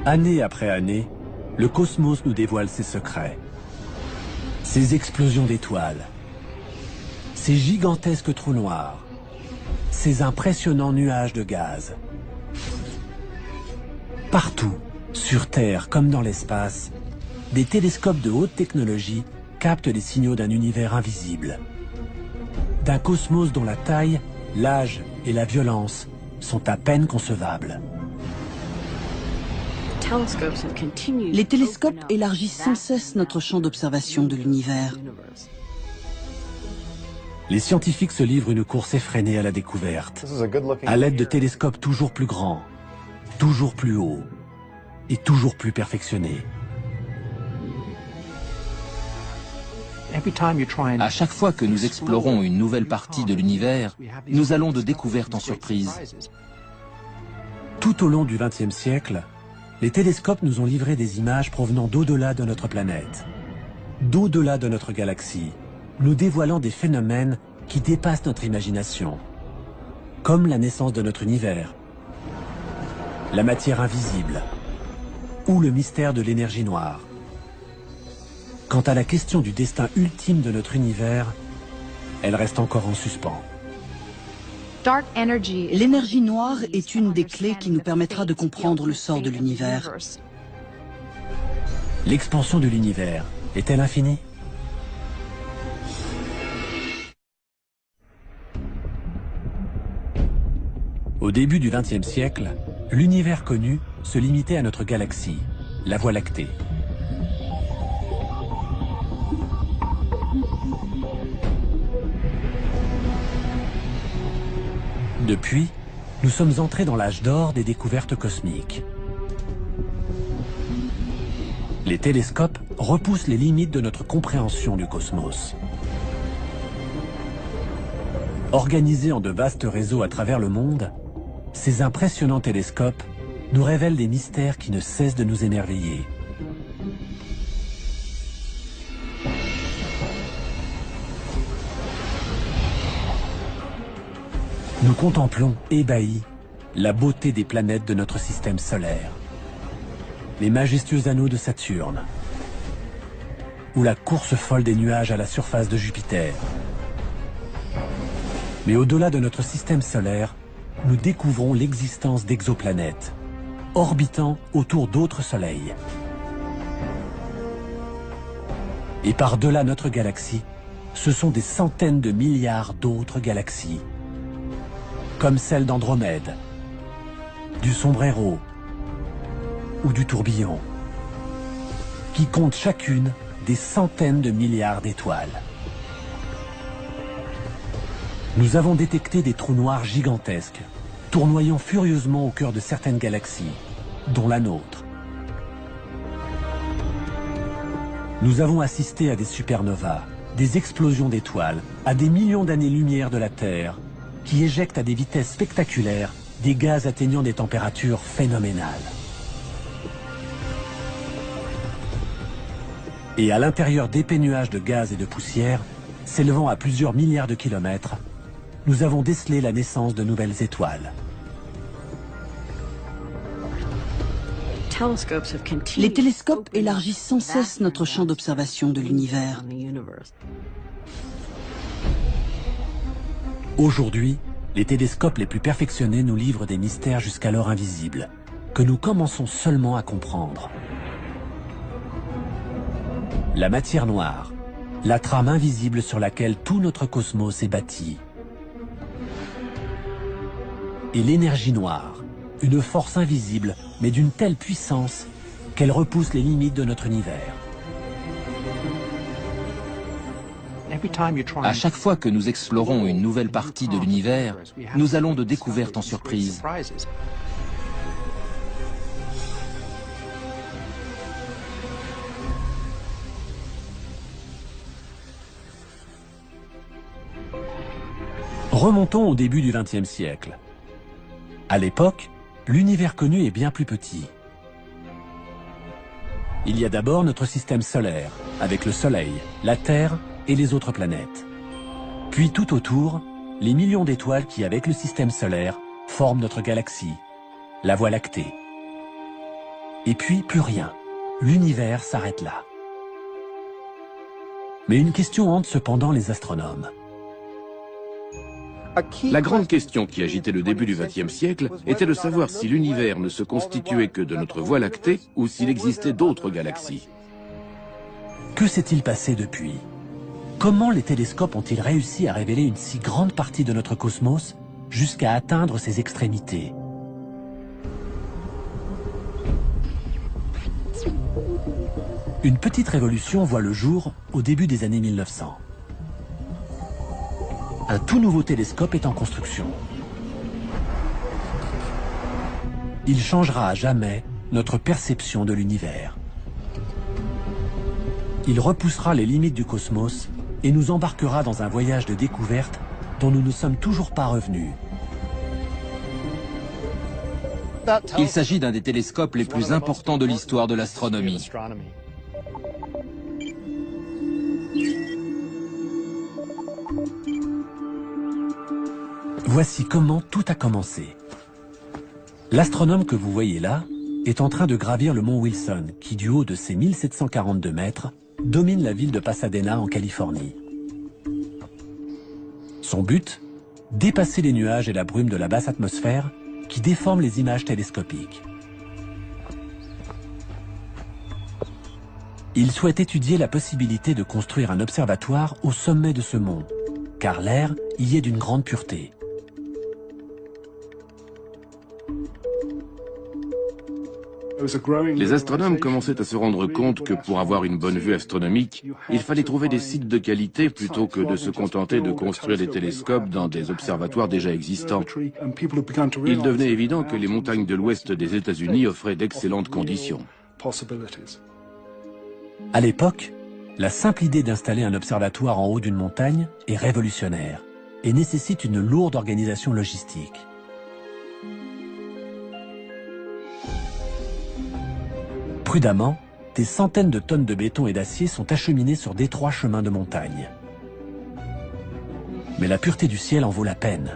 Année après année, le cosmos nous dévoile ses secrets. Ses explosions d'étoiles, ses gigantesques trous noirs, ces impressionnants nuages de gaz. Partout, sur Terre comme dans l'espace, des télescopes de haute technologie captent les signaux d'un univers invisible. D'un cosmos dont la taille, l'âge et la violence sont à peine concevables. Les télescopes élargissent sans cesse notre champ d'observation de l'univers. Les scientifiques se livrent une course effrénée à la découverte, à l'aide de télescopes toujours plus grands, toujours plus hauts et toujours plus perfectionnés. À chaque fois que nous explorons une nouvelle partie de l'univers, nous allons de découverte en surprise. Tout au long du XXe siècle, les télescopes nous ont livré des images provenant d'au-delà de notre planète, d'au-delà de notre galaxie, nous dévoilant des phénomènes qui dépassent notre imagination, comme la naissance de notre univers, la matière invisible ou le mystère de l'énergie noire. Quant à la question du destin ultime de notre univers, elle reste encore en suspens. L'énergie noire est une des clés qui nous permettra de comprendre le sort de l'univers. L'expansion de l'univers est-elle infinie? Au début du XXe siècle, l'univers connu se limitait à notre galaxie, la Voie lactée. Depuis, nous sommes entrés dans l'âge d'or des découvertes cosmiques. Les télescopes repoussent les limites de notre compréhension du cosmos. Organisés en de vastes réseaux à travers le monde, ces impressionnants télescopes nous révèlent des mystères qui ne cessent de nous émerveiller. Nous contemplons, ébahis, la beauté des planètes de notre système solaire, les majestueux anneaux de Saturne, ou la course folle des nuages à la surface de Jupiter. Mais au-delà de notre système solaire, nous découvrons l'existence d'exoplanètes, orbitant autour d'autres soleils. Et par-delà notre galaxie, ce sont des centaines de milliards d'autres galaxies, comme celle d'Andromède, du Sombrero ou du Tourbillon, qui comptent chacune des centaines de milliards d'étoiles. Nous avons détecté des trous noirs gigantesques, tournoyant furieusement au cœur de certaines galaxies, dont la nôtre. Nous avons assisté à des supernovas, des explosions d'étoiles, à des millions d'années-lumière de la Terre, qui éjectent à des vitesses spectaculaires des gaz atteignant des températures phénoménales. Et à l'intérieur d'épais nuages de gaz et de poussière, s'élevant à plusieurs milliards de kilomètres, nous avons décelé la naissance de nouvelles étoiles. Les télescopes élargissent sans cesse notre champ d'observation de l'univers. Aujourd'hui, les télescopes les plus perfectionnés nous livrent des mystères jusqu'alors invisibles, que nous commençons seulement à comprendre. La matière noire, la trame invisible sur laquelle tout notre cosmos est bâti. Et l'énergie noire, une force invisible, mais d'une telle puissance qu'elle repousse les limites de notre univers. À chaque fois que nous explorons une nouvelle partie de l'univers, nous allons de découverte en surprise. Remontons au début du XXe siècle. À l'époque, l'univers connu est bien plus petit. Il y a d'abord notre système solaire, avec le Soleil, la Terre et les autres planètes. Puis tout autour, les millions d'étoiles qui, avec le système solaire, forment notre galaxie, la Voie lactée. Et puis, plus rien. L'univers s'arrête là. Mais une question hante cependant les astronomes. La grande question qui agitait le début du XXe siècle était de savoir si l'univers ne se constituait que de notre Voie lactée ou s'il existait d'autres galaxies. Que s'est-il passé depuis? Comment les télescopes ont-ils réussi à révéler une si grande partie de notre cosmos jusqu'à atteindre ses extrémités? Une petite révolution voit le jour au début des années 1900. Un tout nouveau télescope est en construction. Il changera à jamais notre perception de l'univers. Il repoussera les limites du cosmos et nous embarquera dans un voyage de découverte dont nous ne sommes toujours pas revenus. Il s'agit d'un des télescopes les plus importants de l'histoire de l'astronomie. Voici comment tout a commencé. L'astronome que vous voyez là est en train de gravir le mont Wilson, qui du haut de ses 1742 mètres, domine la ville de Pasadena en Californie. Son but? Dépasser les nuages et la brume de la basse atmosphère qui déforment les images télescopiques. Il souhaite étudier la possibilité de construire un observatoire au sommet de ce mont, car l'air y est d'une grande pureté. Les astronomes commençaient à se rendre compte que pour avoir une bonne vue astronomique, il fallait trouver des sites de qualité plutôt que de se contenter de construire des télescopes dans des observatoires déjà existants. Il devenait évident que les montagnes de l'ouest des États-Unis offraient d'excellentes conditions. À l'époque, la simple idée d'installer un observatoire en haut d'une montagne est révolutionnaire et nécessite une lourde organisation logistique. Prudemment, des centaines de tonnes de béton et d'acier sont acheminées sur d'étroits chemins de montagne. Mais la pureté du ciel en vaut la peine.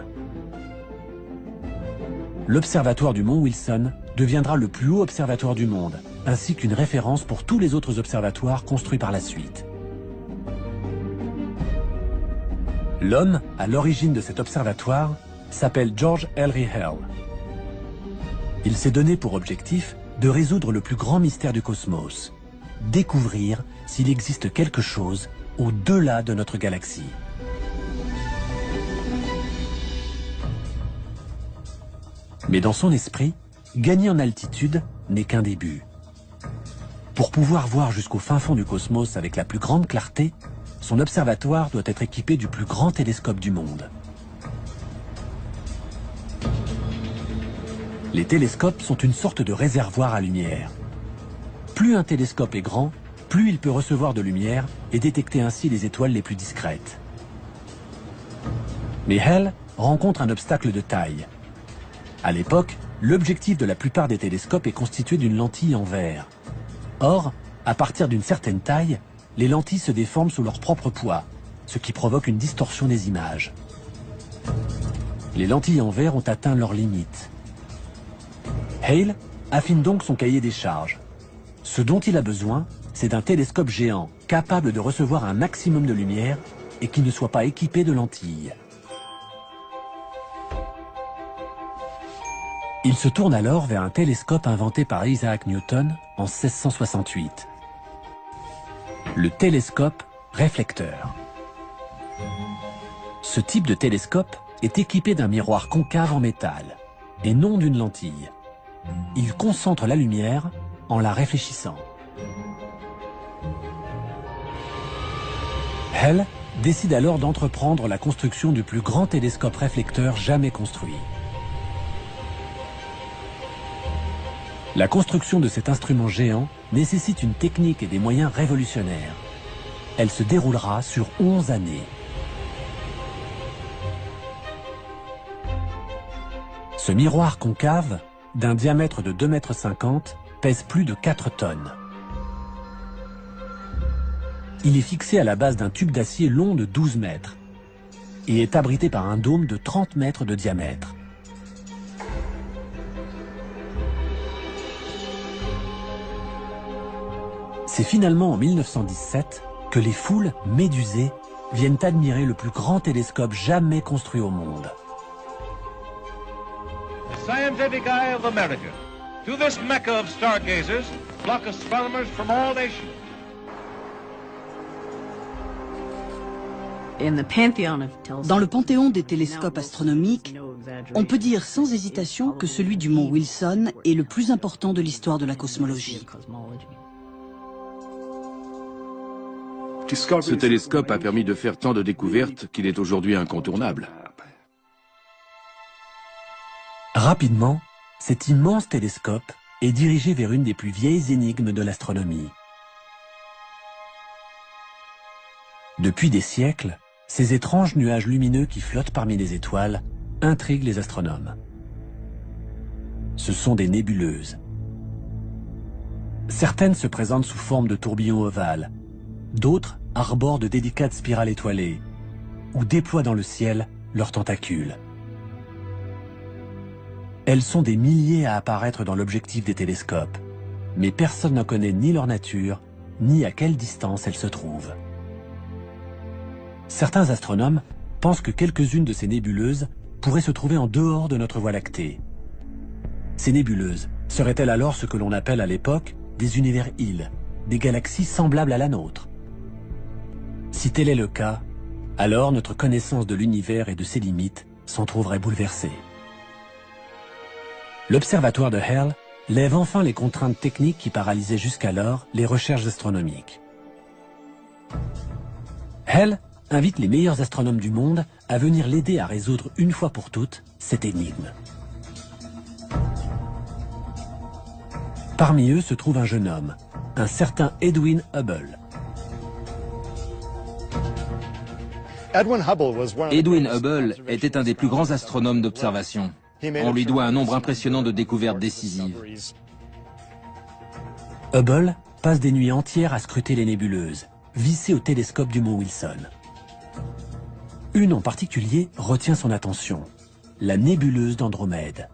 L'observatoire du mont Wilson deviendra le plus haut observatoire du monde, ainsi qu'une référence pour tous les autres observatoires construits par la suite. L'homme à l'origine de cet observatoire s'appelle George Ellery Hale. Il s'est donné pour objectif de résoudre le plus grand mystère du cosmos, découvrir s'il existe quelque chose au-delà de notre galaxie. Mais dans son esprit, gagner en altitude n'est qu'un début. Pour pouvoir voir jusqu'au fin fond du cosmos avec la plus grande clarté, son observatoire doit être équipé du plus grand télescope du monde. Les télescopes sont une sorte de réservoir à lumière. Plus un télescope est grand, plus il peut recevoir de lumière et détecter ainsi les étoiles les plus discrètes. Mais Hale rencontre un obstacle de taille. À l'époque, l'objectif de la plupart des télescopes est constitué d'une lentille en verre. Or, à partir d'une certaine taille, les lentilles se déforment sous leur propre poids, ce qui provoque une distorsion des images. Les lentilles en verre ont atteint leurs limites. Hale affine donc son cahier des charges. Ce dont il a besoin, c'est d'un télescope géant, capable de recevoir un maximum de lumière et qui ne soit pas équipé de lentilles. Il se tourne alors vers un télescope inventé par Isaac Newton en 1668. Le télescope réflecteur. Ce type de télescope est équipé d'un miroir concave en métal, et non d'une lentille. Il concentre la lumière en la réfléchissant. Hale décide alors d'entreprendre la construction du plus grand télescope réflecteur jamais construit. La construction de cet instrument géant nécessite une technique et des moyens révolutionnaires. Elle se déroulera sur 11 années. Ce miroir concave, d'un diamètre de 2,50 m, pèse plus de 4 tonnes. Il est fixé à la base d'un tube d'acier long de 12 mètres et est abrité par un dôme de 30 mètres de diamètre. C'est finalement en 1917 que les foules médusées viennent admirer le plus grand télescope jamais construit au monde. The scientific eye of America. To this mecca of stargazers flock astronomers from all nations. Dans le panthéon des télescopes astronomiques, on peut dire sans hésitation que celui du mont Wilson est le plus important de l'histoire de la cosmologie. Ce télescope a permis de faire tant de découvertes qu'il est aujourd'hui incontournable. Rapidement, cet immense télescope est dirigé vers une des plus vieilles énigmes de l'astronomie. Depuis des siècles, ces étranges nuages lumineux qui flottent parmi les étoiles intriguent les astronomes. Ce sont des nébuleuses. Certaines se présentent sous forme de tourbillons ovales, d'autres arborent de délicates spirales étoilées ou déploient dans le ciel leurs tentacules. Elles sont des milliers à apparaître dans l'objectif des télescopes, mais personne n'en connaît ni leur nature, ni à quelle distance elles se trouvent. Certains astronomes pensent que quelques-unes de ces nébuleuses pourraient se trouver en dehors de notre Voie lactée. Ces nébuleuses seraient-elles alors ce que l'on appelle à l'époque des univers-îles, des galaxies semblables à la nôtre? Si tel est le cas, alors notre connaissance de l'univers et de ses limites s'en trouverait bouleversée. L'observatoire de Hale lève enfin les contraintes techniques qui paralysaient jusqu'alors les recherches astronomiques. Hale invite les meilleurs astronomes du monde à venir l'aider à résoudre une fois pour toutes cette énigme. Parmi eux se trouve un jeune homme, un certain Edwin Hubble. Edwin Hubble était un des plus grands astronomes d'observation. On lui doit un nombre impressionnant de découvertes décisives. Hubble passe des nuits entières à scruter les nébuleuses, vissées au télescope du mont Wilson. Une en particulier retient son attention, la nébuleuse d'Andromède.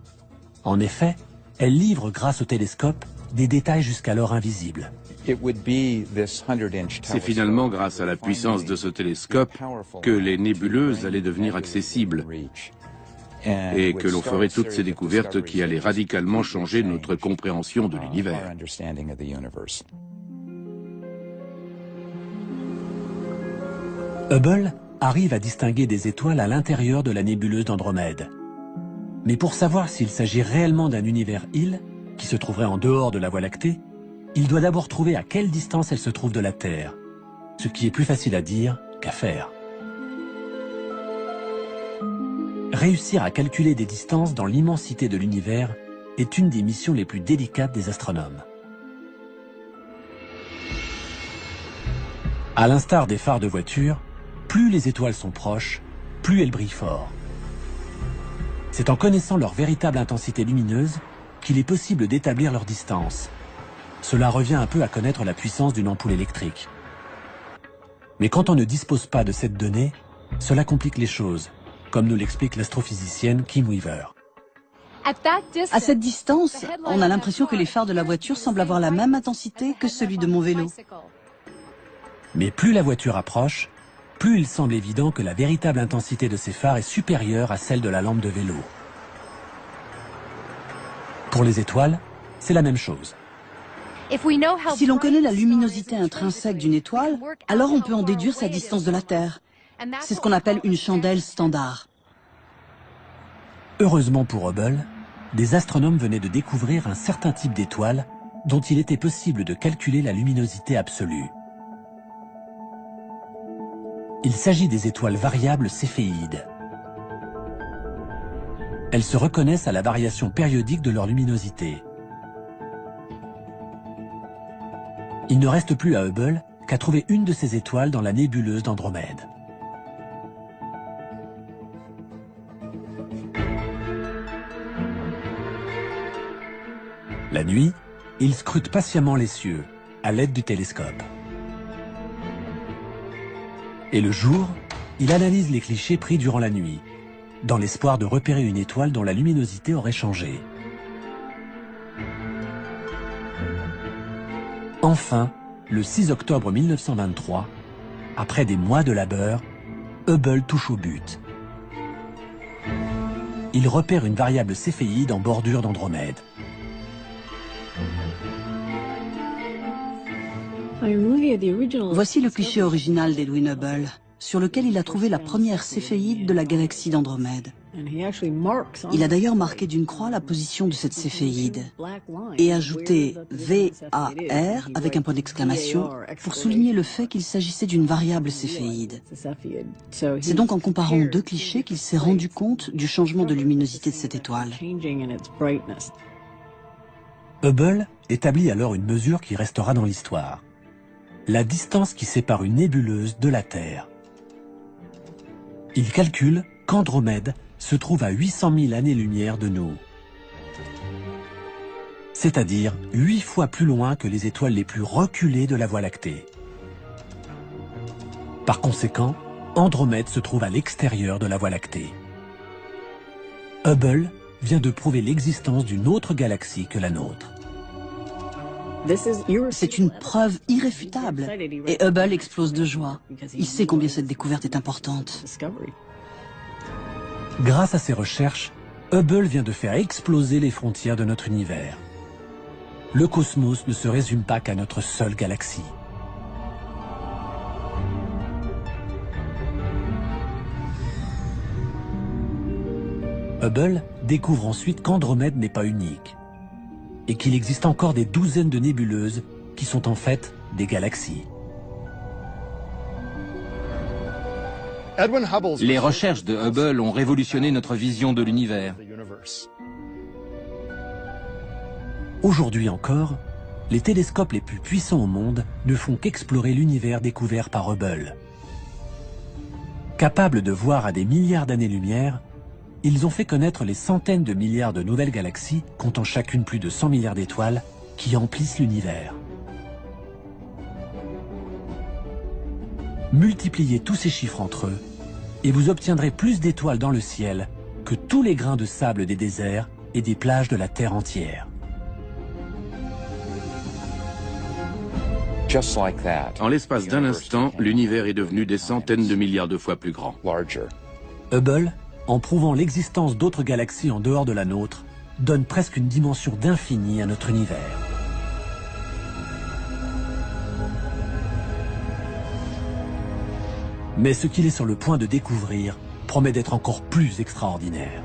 En effet, elle livre grâce au télescope des détails jusqu'alors invisibles. C'est finalement grâce à la puissance de ce télescope que les nébuleuses allaient devenir accessibles et que l'on ferait toutes ces découvertes qui allaient radicalement changer notre compréhension de l'univers. Hubble arrive à distinguer des étoiles à l'intérieur de la nébuleuse d'Andromède. Mais pour savoir s'il s'agit réellement d'un univers-île, qui se trouverait en dehors de la Voie lactée, il doit d'abord trouver à quelle distance elle se trouve de la Terre, ce qui est plus facile à dire qu'à faire. Réussir à calculer des distances dans l'immensité de l'univers est une des missions les plus délicates des astronomes. À l'instar des phares de voiture, plus les étoiles sont proches, plus elles brillent fort. C'est en connaissant leur véritable intensité lumineuse qu'il est possible d'établir leur distance. Cela revient un peu à connaître la puissance d'une ampoule électrique. Mais quand on ne dispose pas de cette donnée, cela complique les choses, comme nous l'explique l'astrophysicienne Kim Weaver. À cette distance, on a l'impression que les phares de la voiture semblent avoir la même intensité que celui de mon vélo. Mais plus la voiture approche, plus il semble évident que la véritable intensité de ces phares est supérieure à celle de la lampe de vélo. Pour les étoiles, c'est la même chose. Si l'on connaît la luminosité intrinsèque d'une étoile, alors on peut en déduire sa distance de la Terre. C'est ce qu'on appelle une chandelle standard. Heureusement pour Hubble, des astronomes venaient de découvrir un certain type d'étoile dont il était possible de calculer la luminosité absolue. Il s'agit des étoiles variables céphéides. Elles se reconnaissent à la variation périodique de leur luminosité. Il ne reste plus à Hubble qu'à trouver une de ces étoiles dans la nébuleuse d'Andromède. La nuit, il scrute patiemment les cieux, à l'aide du télescope. Et le jour, il analyse les clichés pris durant la nuit, dans l'espoir de repérer une étoile dont la luminosité aurait changé. Enfin, le 6 octobre 1923, après des mois de labeur, Hubble touche au but. Il repère une variable céphéide en bordure d'Andromède. Voici le cliché original d'Edwin Hubble, sur lequel il a trouvé la première céphéide de la galaxie d'Andromède. Il a d'ailleurs marqué d'une croix la position de cette céphéide et ajouté VAR avec un point d'exclamation pour souligner le fait qu'il s'agissait d'une variable céphéide. C'est donc en comparant deux clichés qu'il s'est rendu compte du changement de luminosité de cette étoile. Hubble établit alors une mesure qui restera dans l'histoire. La distance qui sépare une nébuleuse de la Terre. Il calcule qu'Andromède se trouve à 800 000 années-lumière de nous. C'est-à-dire 8 fois plus loin que les étoiles les plus reculées de la Voie lactée. Par conséquent, Andromède se trouve à l'extérieur de la Voie lactée. Hubble vient de prouver l'existence d'une autre galaxie que la nôtre. C'est une preuve irréfutable et Hubble explose de joie. Il sait combien cette découverte est importante. Grâce à ses recherches, Hubble vient de faire exploser les frontières de notre univers. Le cosmos ne se résume pas qu'à notre seule galaxie. Hubble découvre ensuite qu'Andromède n'est pas unique et qu'il existe encore des douzaines de nébuleuses qui sont en fait des galaxies. Les recherches de Hubble ont révolutionné notre vision de l'univers. Aujourd'hui encore, les télescopes les plus puissants au monde ne font qu'explorer l'univers découvert par Hubble. Capables de voir à des milliards d'années-lumière, ils ont fait connaître les centaines de milliards de nouvelles galaxies, comptant chacune plus de 100 milliards d'étoiles, qui emplissent l'univers. Multipliez tous ces chiffres entre eux, et vous obtiendrez plus d'étoiles dans le ciel que tous les grains de sable des déserts et des plages de la Terre entière. En l'espace d'un instant, l'univers est devenu des centaines de milliards de fois plus grand. Hubble, en prouvant l'existence d'autres galaxies en dehors de la nôtre, donne presque une dimension d'infini à notre univers. Mais ce qu'il est sur le point de découvrir promet d'être encore plus extraordinaire.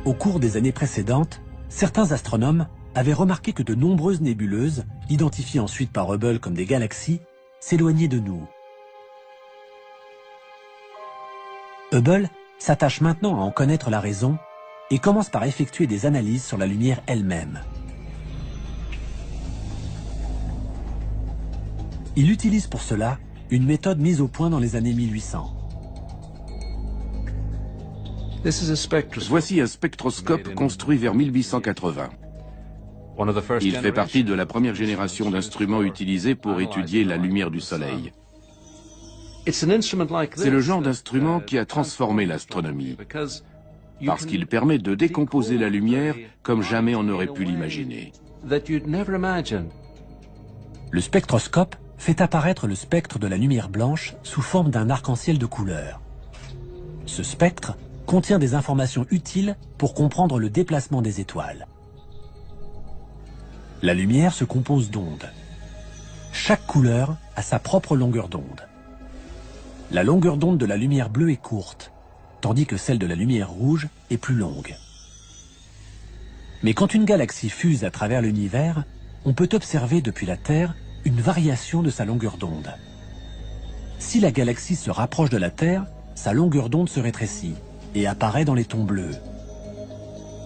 Au cours des années précédentes, certains astronomes avaient remarqué que de nombreuses nébuleuses, identifiées ensuite par Hubble comme des galaxies, s'éloignaient de nous. Hubble s'attache maintenant à en connaître la raison et commence par effectuer des analyses sur la lumière elle-même. Il utilise pour cela une méthode mise au point dans les années 1800. Voici un spectroscope construit vers 1880. Il fait partie de la première génération d'instruments utilisés pour étudier la lumière du Soleil. C'est le genre d'instrument qui a transformé l'astronomie, parce qu'il permet de décomposer la lumière comme jamais on n'aurait pu l'imaginer. Le spectroscope fait apparaître le spectre de la lumière blanche sous forme d'un arc-en-ciel de couleurs. Ce spectre contient des informations utiles pour comprendre le déplacement des étoiles. La lumière se compose d'ondes. Chaque couleur a sa propre longueur d'onde. La longueur d'onde de la lumière bleue est courte, tandis que celle de la lumière rouge est plus longue. Mais quand une galaxie fuse à travers l'univers, on peut observer depuis la Terre une variation de sa longueur d'onde. Si la galaxie se rapproche de la Terre, sa longueur d'onde se rétrécit et apparaît dans les tons bleus.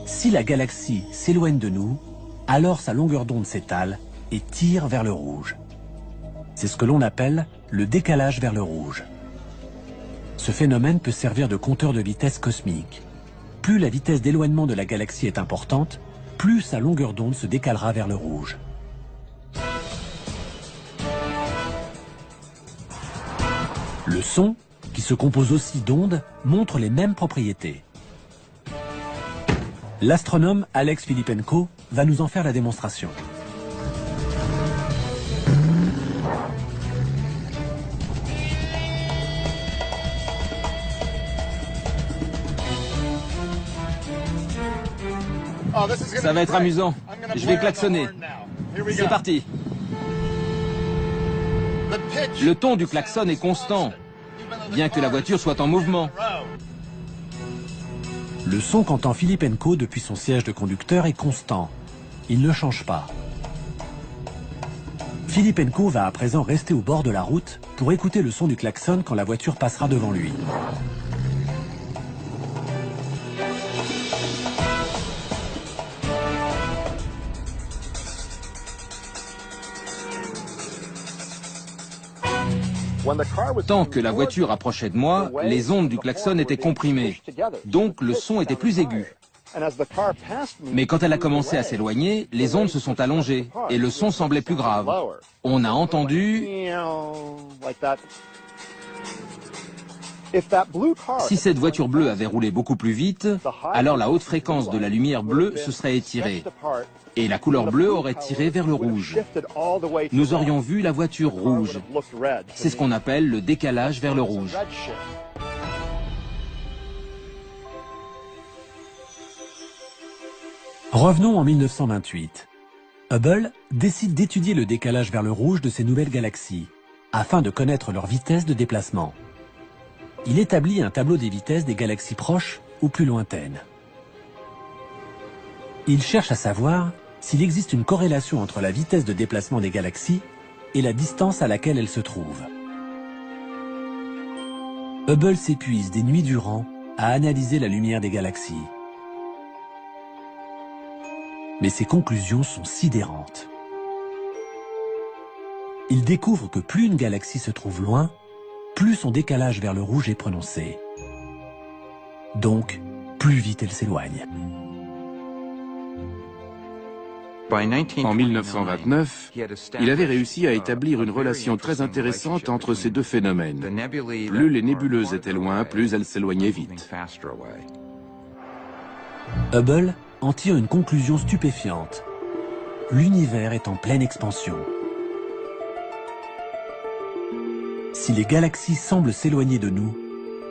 Si la galaxie s'éloigne de nous, alors sa longueur d'onde s'étale et tire vers le rouge. C'est ce que l'on appelle le décalage vers le rouge. Ce phénomène peut servir de compteur de vitesse cosmique. Plus la vitesse d'éloignement de la galaxie est importante, plus sa longueur d'onde se décalera vers le rouge. Le son, qui se compose aussi d'ondes, montre les mêmes propriétés. L'astronome Alex Filippenko va nous en faire la démonstration. Ça va être amusant. Je vais klaxonner. C'est parti. Le ton du klaxon est constant, bien que la voiture soit en mouvement. Le son qu'entend Filippenko depuis son siège de conducteur est constant. Il ne change pas. Filippenko va à présent rester au bord de la route pour écouter le son du klaxon quand la voiture passera devant lui. Tant que la voiture approchait de moi, les ondes du klaxon étaient comprimées, donc le son était plus aigu. Mais quand elle a commencé à s'éloigner, les ondes se sont allongées et le son semblait plus grave. On a entendu... Si cette voiture bleue avait roulé beaucoup plus vite, alors la haute fréquence de la lumière bleue se serait étirée et la couleur bleue aurait tiré vers le rouge. Nous aurions vu la voiture rouge. C'est ce qu'on appelle le décalage vers le rouge. Revenons en 1928. Hubble décide d'étudier le décalage vers le rouge de ces nouvelles galaxies, afin de connaître leur vitesse de déplacement. Il établit un tableau des vitesses des galaxies proches ou plus lointaines. Il cherche à savoir s'il existe une corrélation entre la vitesse de déplacement des galaxies et la distance à laquelle elles se trouvent. Hubble s'épuise des nuits durant à analyser la lumière des galaxies. Mais ses conclusions sont sidérantes. Il découvre que plus une galaxie se trouve loin, plus son décalage vers le rouge est prononcé. Donc, plus vite elle s'éloigne. En 1929, il avait réussi à établir une relation très intéressante entre ces deux phénomènes. Plus les nébuleuses étaient loin, plus elles s'éloignaient vite. Hubble en tire une conclusion stupéfiante. L'univers est en pleine expansion. Si les galaxies semblent s'éloigner de nous,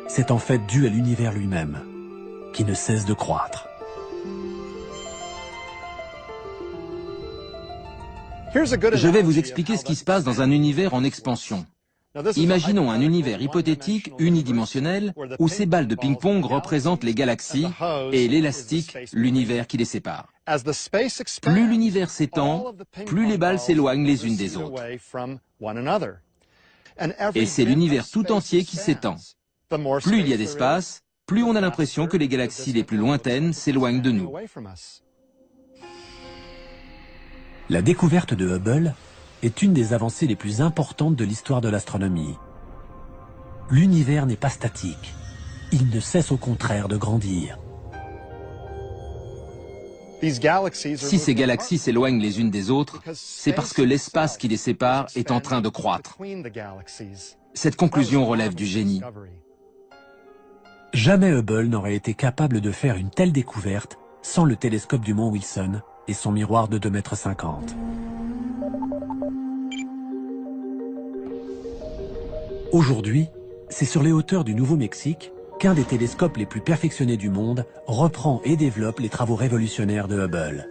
c'est en fait dû à l'univers lui-même, qui ne cesse de croître. Je vais vous expliquer ce qui se passe dans un univers en expansion. Imaginons un univers hypothétique unidimensionnel où ces balles de ping-pong représentent les galaxies et l'élastique, l'univers qui les sépare. Plus l'univers s'étend, plus les balles s'éloignent les unes des autres. Et c'est l'univers tout entier qui s'étend. Plus il y a d'espace, plus on a l'impression que les galaxies les plus lointaines s'éloignent de nous. La découverte de Hubble est une des avancées les plus importantes de l'histoire de l'astronomie. L'univers n'est pas statique. Il ne cesse au contraire de grandir. Si ces galaxies s'éloignent les unes des autres, c'est parce que l'espace qui les sépare est en train de croître. Cette conclusion relève du génie. Jamais Hubble n'aurait été capable de faire une telle découverte sans le télescope du mont Wilson et son miroir de 2,50 m. Aujourd'hui, c'est sur les hauteurs du Nouveau-Mexique qu'un des télescopes les plus perfectionnés du monde reprend et développe les travaux révolutionnaires de Hubble.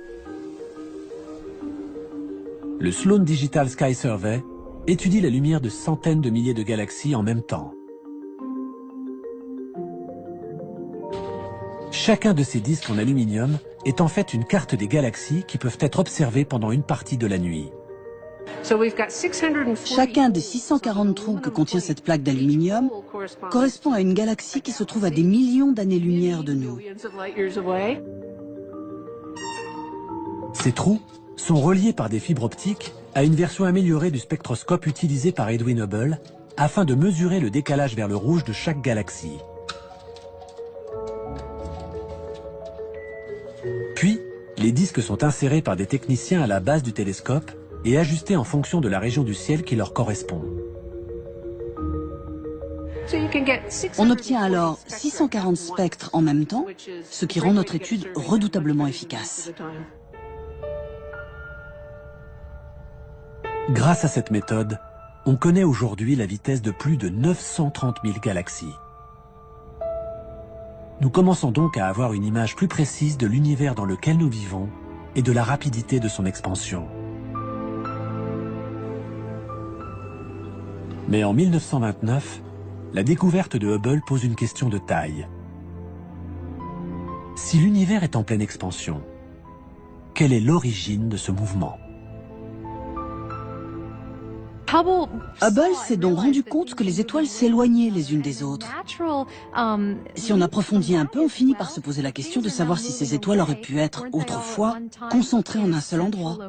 Le Sloan Digital Sky Survey étudie la lumière de centaines de milliers de galaxies en même temps. Chacun de ces disques en aluminium est en fait une carte des galaxies qui peuvent être observées pendant une partie de la nuit. Chacun des 640 trous que contient cette plaque d'aluminium correspond à une galaxie qui se trouve à des millions d'années-lumière de nous. Ces trous sont reliés par des fibres optiques à une version améliorée du spectroscope utilisé par Edwin Hubble afin de mesurer le décalage vers le rouge de chaque galaxie. Puis, les disques sont insérés par des techniciens à la base du télescope et ajustés en fonction de la région du ciel qui leur correspond. On obtient alors 640 spectres en même temps, ce qui rend notre étude redoutablement efficace. Grâce à cette méthode, on connaît aujourd'hui la vitesse de plus de 930 000 galaxies. Nous commençons donc à avoir une image plus précise de l'univers dans lequel nous vivons et de la rapidité de son expansion. Mais en 1929, la découverte de Hubble pose une question de taille. Si l'univers est en pleine expansion, quelle est l'origine de ce mouvement ? Hubble s'est donc rendu compte que les étoiles s'éloignaient les unes des autres. Si on approfondit un peu, on finit par se poser la question de savoir si ces étoiles auraient pu être, autrefois, concentrées en un seul endroit.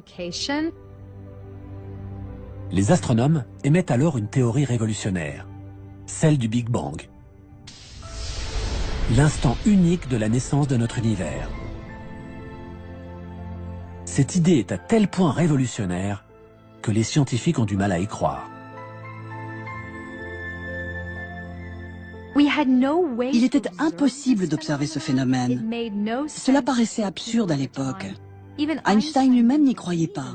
Les astronomes émettent alors une théorie révolutionnaire, celle du Big Bang. L'instant unique de la naissance de notre univers. Cette idée est à tel point révolutionnaire que les scientifiques ont du mal à y croire. Il était impossible d'observer ce phénomène. Cela paraissait absurde à l'époque. Einstein lui-même n'y croyait pas.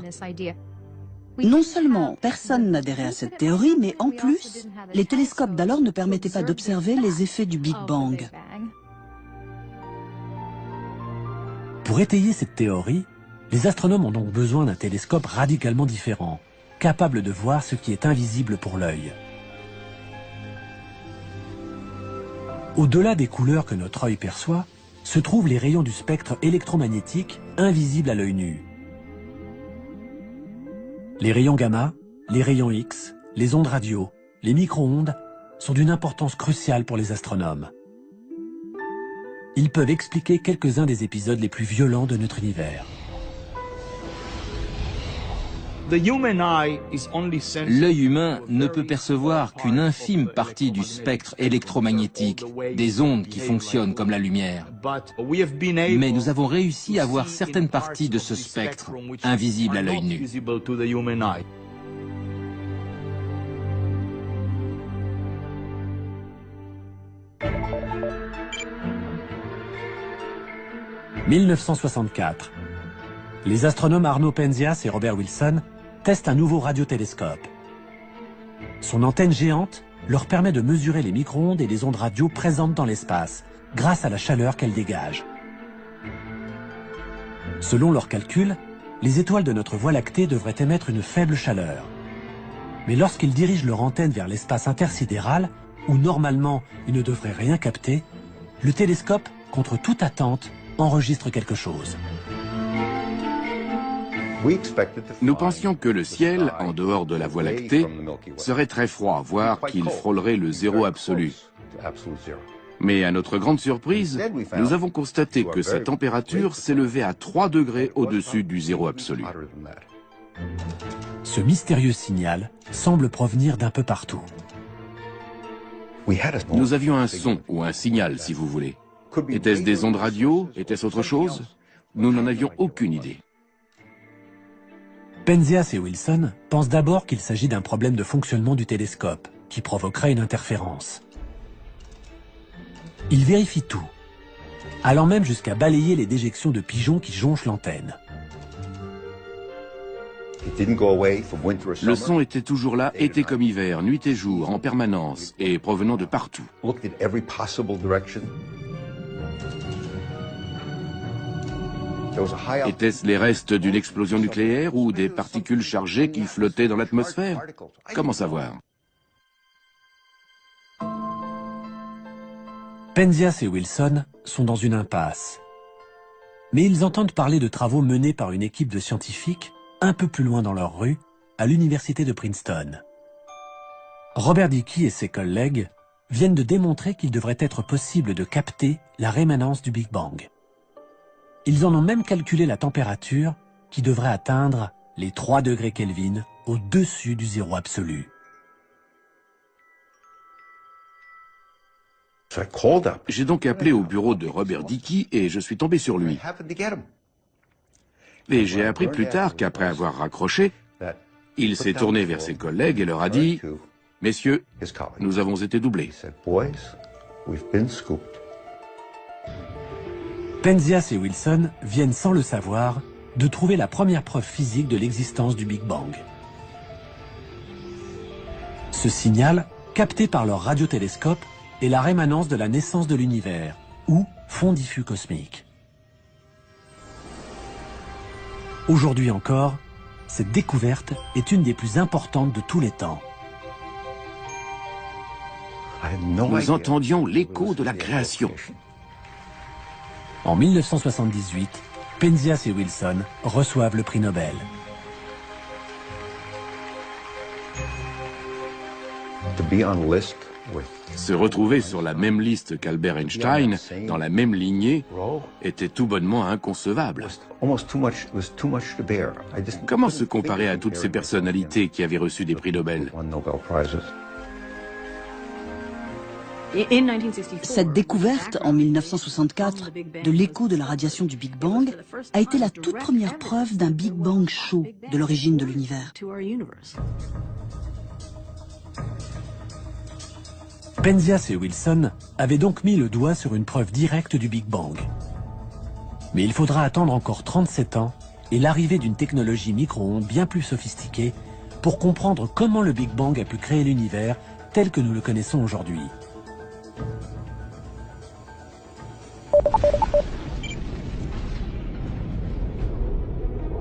Non seulement personne n'adhérait à cette théorie, mais en plus, les télescopes d'alors ne permettaient pas d'observer les effets du Big Bang. Pour étayer cette théorie, les astronomes ont donc besoin d'un télescope radicalement différent, capable de voir ce qui est invisible pour l'œil. Au-delà des couleurs que notre œil perçoit, se trouvent les rayons du spectre électromagnétique invisibles à l'œil nu. Les rayons gamma, les rayons X, les ondes radio, les micro-ondes sont d'une importance cruciale pour les astronomes. Ils peuvent expliquer quelques-uns des épisodes les plus violents de notre univers. L'œil humain ne peut percevoir qu'une infime partie du spectre électromagnétique, des ondes qui fonctionnent comme la lumière. Mais nous avons réussi à voir certaines parties de ce spectre, invisibles à l'œil nu. « 1964. Les astronomes Arno Penzias et Robert Wilson testent un nouveau radiotélescope. Son antenne géante leur permet de mesurer les micro-ondes et les ondes radio présentes dans l'espace, grâce à la chaleur qu'elles dégagent. Selon leurs calculs, les étoiles de notre Voie lactée devraient émettre une faible chaleur. Mais lorsqu'ils dirigent leur antenne vers l'espace intersidéral, où normalement ils ne devraient rien capter, le télescope, contre toute attente, enregistre quelque chose. Nous pensions que le ciel, en dehors de la Voie lactée, serait très froid, voire qu'il frôlerait le zéro absolu. Mais à notre grande surprise, nous avons constaté que sa température s'élevait à 3 degrés au-dessus du zéro absolu. Ce mystérieux signal semble provenir d'un peu partout. Nous avions un son, ou un signal, si vous voulez. Était-ce des ondes radio? Était-ce autre chose? Nous n'en avions aucune idée. Penzias et Wilson pensent d'abord qu'il s'agit d'un problème de fonctionnement du télescope, qui provoquerait une interférence. Ils vérifient tout, allant même jusqu'à balayer les déjections de pigeons qui jonchent l'antenne. Le son était toujours là, été comme hiver, nuit et jour, en permanence, et provenant de partout. Étaient-ce les restes d'une explosion nucléaire ou des particules chargées qui flottaient dans l'atmosphère? Comment savoir? Penzias et Wilson sont dans une impasse. Mais ils entendent parler de travaux menés par une équipe de scientifiques un peu plus loin dans leur rue, à l'université de Princeton. Robert Dicke et ses collègues viennent de démontrer qu'il devrait être possible de capter la rémanence du Big Bang. Ils en ont même calculé la température qui devrait atteindre les 3 degrés Kelvin au-dessus du zéro absolu. J'ai donc appelé au bureau de Robert Dicke et je suis tombé sur lui. Et j'ai appris plus tard qu'après avoir raccroché, il s'est tourné vers ses collègues et leur a dit « Messieurs, nous avons été doublés. Penzias et Wilson viennent sans le savoir de trouver la première preuve physique de l'existence du Big Bang. Ce signal, capté par leur radiotélescope, est la rémanence de la naissance de l'univers, ou fond diffus cosmique. Aujourd'hui encore, cette découverte est une des plus importantes de tous les temps. Nous entendions l'écho de la création. En 1978, Penzias et Wilson reçoivent le prix Nobel. Se retrouver sur la même liste qu'Albert Einstein, dans la même lignée, était tout bonnement inconcevable. Comment se comparer à toutes ces personnalités qui avaient reçu des prix Nobel? Cette découverte, en 1964, de l'écho de la radiation du Big Bang, a été la toute première preuve d'un Big Bang chaud de l'origine de l'univers. Penzias et Wilson avaient donc mis le doigt sur une preuve directe du Big Bang. Mais il faudra attendre encore 37 ans et l'arrivée d'une technologie micro-ondes bien plus sophistiquée pour comprendre comment le Big Bang a pu créer l'univers tel que nous le connaissons aujourd'hui.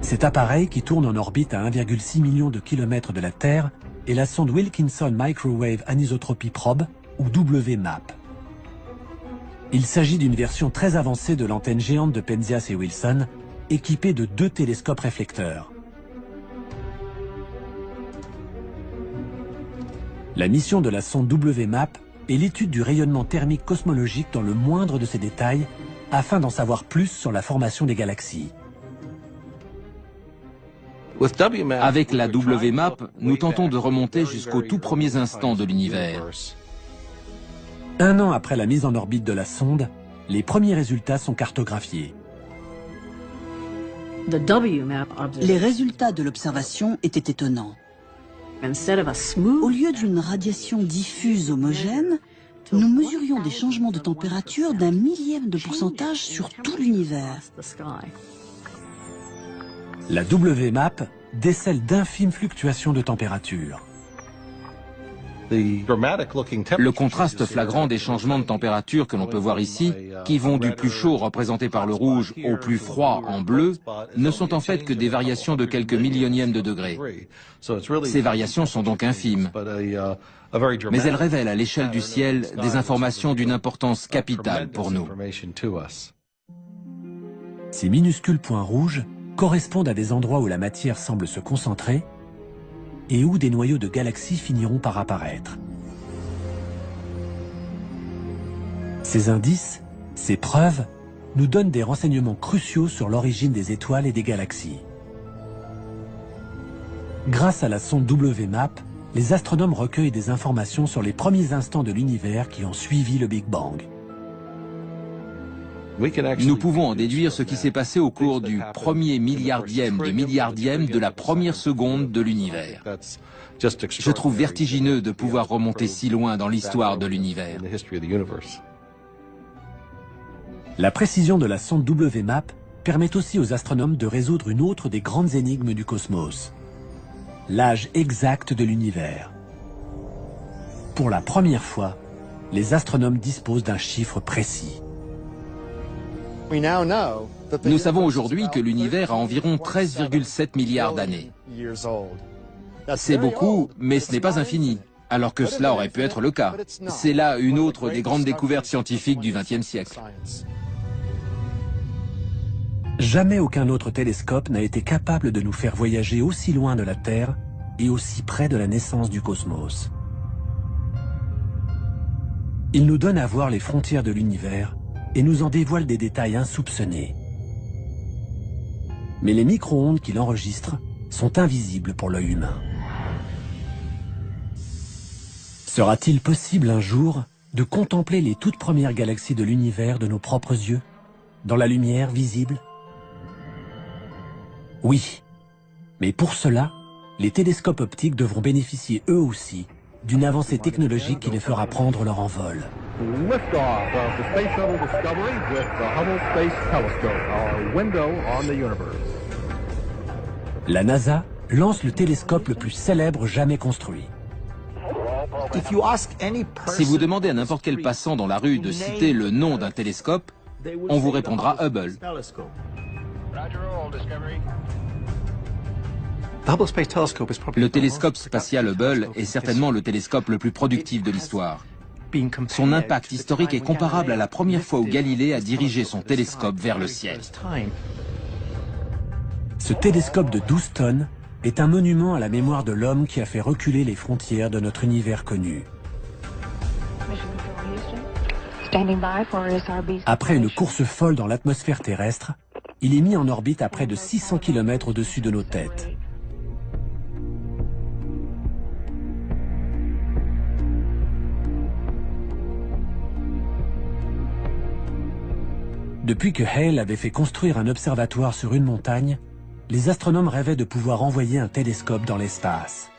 Cet appareil, qui tourne en orbite à 1,6 million de kilomètres de la Terre, est la sonde Wilkinson Microwave Anisotropy Probe, ou WMAP. Il s'agit d'une version très avancée de l'antenne géante de Penzias et Wilson, équipée de 2 télescopes réflecteurs. La mission de la sonde WMAP est l'étude du rayonnement thermique cosmologique dans le moindre de ses détails, afin d'en savoir plus sur la formation des galaxies. Avec la WMAP, nous tentons de remonter jusqu'aux tout premiers instants de l'univers. 1 an après la mise en orbite de la sonde, les premiers résultats sont cartographiés. Les résultats de l'observation étaient étonnants. Au lieu d'une radiation diffuse homogène, nous mesurions des changements de température d'1 millième de pourcentage sur tout l'univers. La WMAP décèle d'infimes fluctuations de température. Le contraste flagrant des changements de température que l'on peut voir ici, qui vont du plus chaud représenté par le rouge au plus froid en bleu, ne sont en fait que des variations de quelques millionièmes de degrés. Ces variations sont donc infimes, mais elles révèlent à l'échelle du ciel des informations d'une importance capitale pour nous. Ces minuscules points rouges correspondent à des endroits où la matière semble se concentrer et où des noyaux de galaxies finiront par apparaître. Ces indices, ces preuves, nous donnent des renseignements cruciaux sur l'origine des étoiles et des galaxies. Grâce à la sonde WMAP, les astronomes recueillent des informations sur les premiers instants de l'univers qui ont suivi le Big Bang. Nous pouvons en déduire ce qui s'est passé au cours du premier milliardième de la première seconde de l'univers. Je trouve vertigineux de pouvoir remonter si loin dans l'histoire de l'univers. La précision de la sonde WMAP permet aussi aux astronomes de résoudre une autre des grandes énigmes du cosmos: l'âge exact de l'univers. Pour la première fois, les astronomes disposent d'un chiffre précis. Nous savons aujourd'hui que l'univers a environ 13,7 milliards d'années. C'est beaucoup, mais ce n'est pas infini, alors que cela aurait pu être le cas. C'est là une autre des grandes découvertes scientifiques du XXe siècle. Jamais aucun autre télescope n'a été capable de nous faire voyager aussi loin de la Terre et aussi près de la naissance du cosmos. Il nous donne à voir les frontières de l'univers et nous en dévoile des détails insoupçonnés. Mais les micro-ondes qu'il enregistre sont invisibles pour l'œil humain. Sera-t-il possible un jour de contempler les toutes premières galaxies de l'univers de nos propres yeux, dans la lumière visible? Oui, mais pour cela, les télescopes optiques devront bénéficier eux aussi d'une avancée technologique qui les fera prendre leur envol. Liftoff of the Space Shuttle Discovery with the Hubble Space Telescope, our window on the universe. La NASA lance le télescope le plus célèbre jamais construit. Si vous demandez à n'importe quel passant dans la rue de citer le nom d'un télescope, on vous répondra Hubble. Le télescope spatial Hubble est certainement le télescope le plus productif de l'histoire. Son impact historique est comparable à la première fois où Galilée a dirigé son télescope vers le ciel. Ce télescope de 12 tonnes est un monument à la mémoire de l'homme qui a fait reculer les frontières de notre univers connu. Après une course folle dans l'atmosphère terrestre, il est mis en orbite à près de 600 km au-dessus de nos têtes. Depuis que Hale avait fait construire un observatoire sur une montagne, les astronomes rêvaient de pouvoir envoyer un télescope dans l'espace.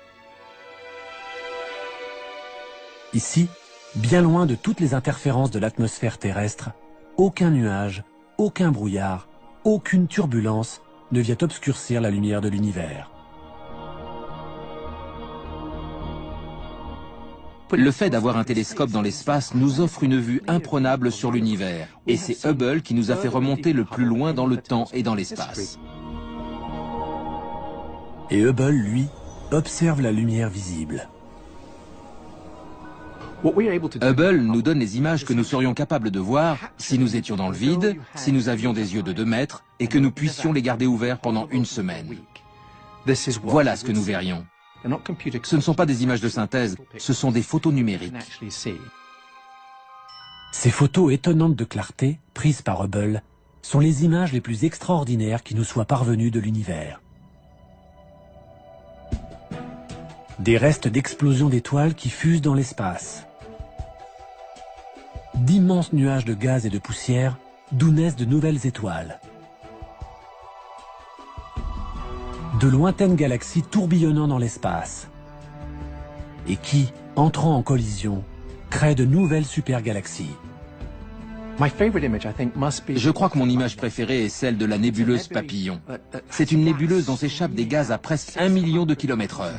Ici, bien loin de toutes les interférences de l'atmosphère terrestre, aucun nuage, aucun brouillard, aucune turbulence ne vient obscurcir la lumière de l'univers. Le fait d'avoir un télescope dans l'espace nous offre une vue imprenable sur l'univers, et c'est Hubble qui nous a fait remonter le plus loin dans le temps et dans l'espace. Et Hubble, lui, observe la lumière visible. Hubble nous donne les images que nous serions capables de voir si nous étions dans le vide, si nous avions des yeux de 2 mètres et que nous puissions les garder ouverts pendant une semaine. Voilà ce que nous verrions. Ce ne sont pas des images de synthèse, ce sont des photos numériques. Ces photos étonnantes de clarté, prises par Hubble, sont les images les plus extraordinaires qui nous soient parvenues de l'univers. Des restes d'explosions d'étoiles qui fusent dans l'espace. D'immenses nuages de gaz et de poussière d'où naissent de nouvelles étoiles. De lointaines galaxies tourbillonnant dans l'espace. Et qui, entrant en collision, créent de nouvelles supergalaxies. Je crois que mon image préférée est celle de la nébuleuse Papillon. C'est une nébuleuse dont s'échappent des gaz à presque 1 million de km/h.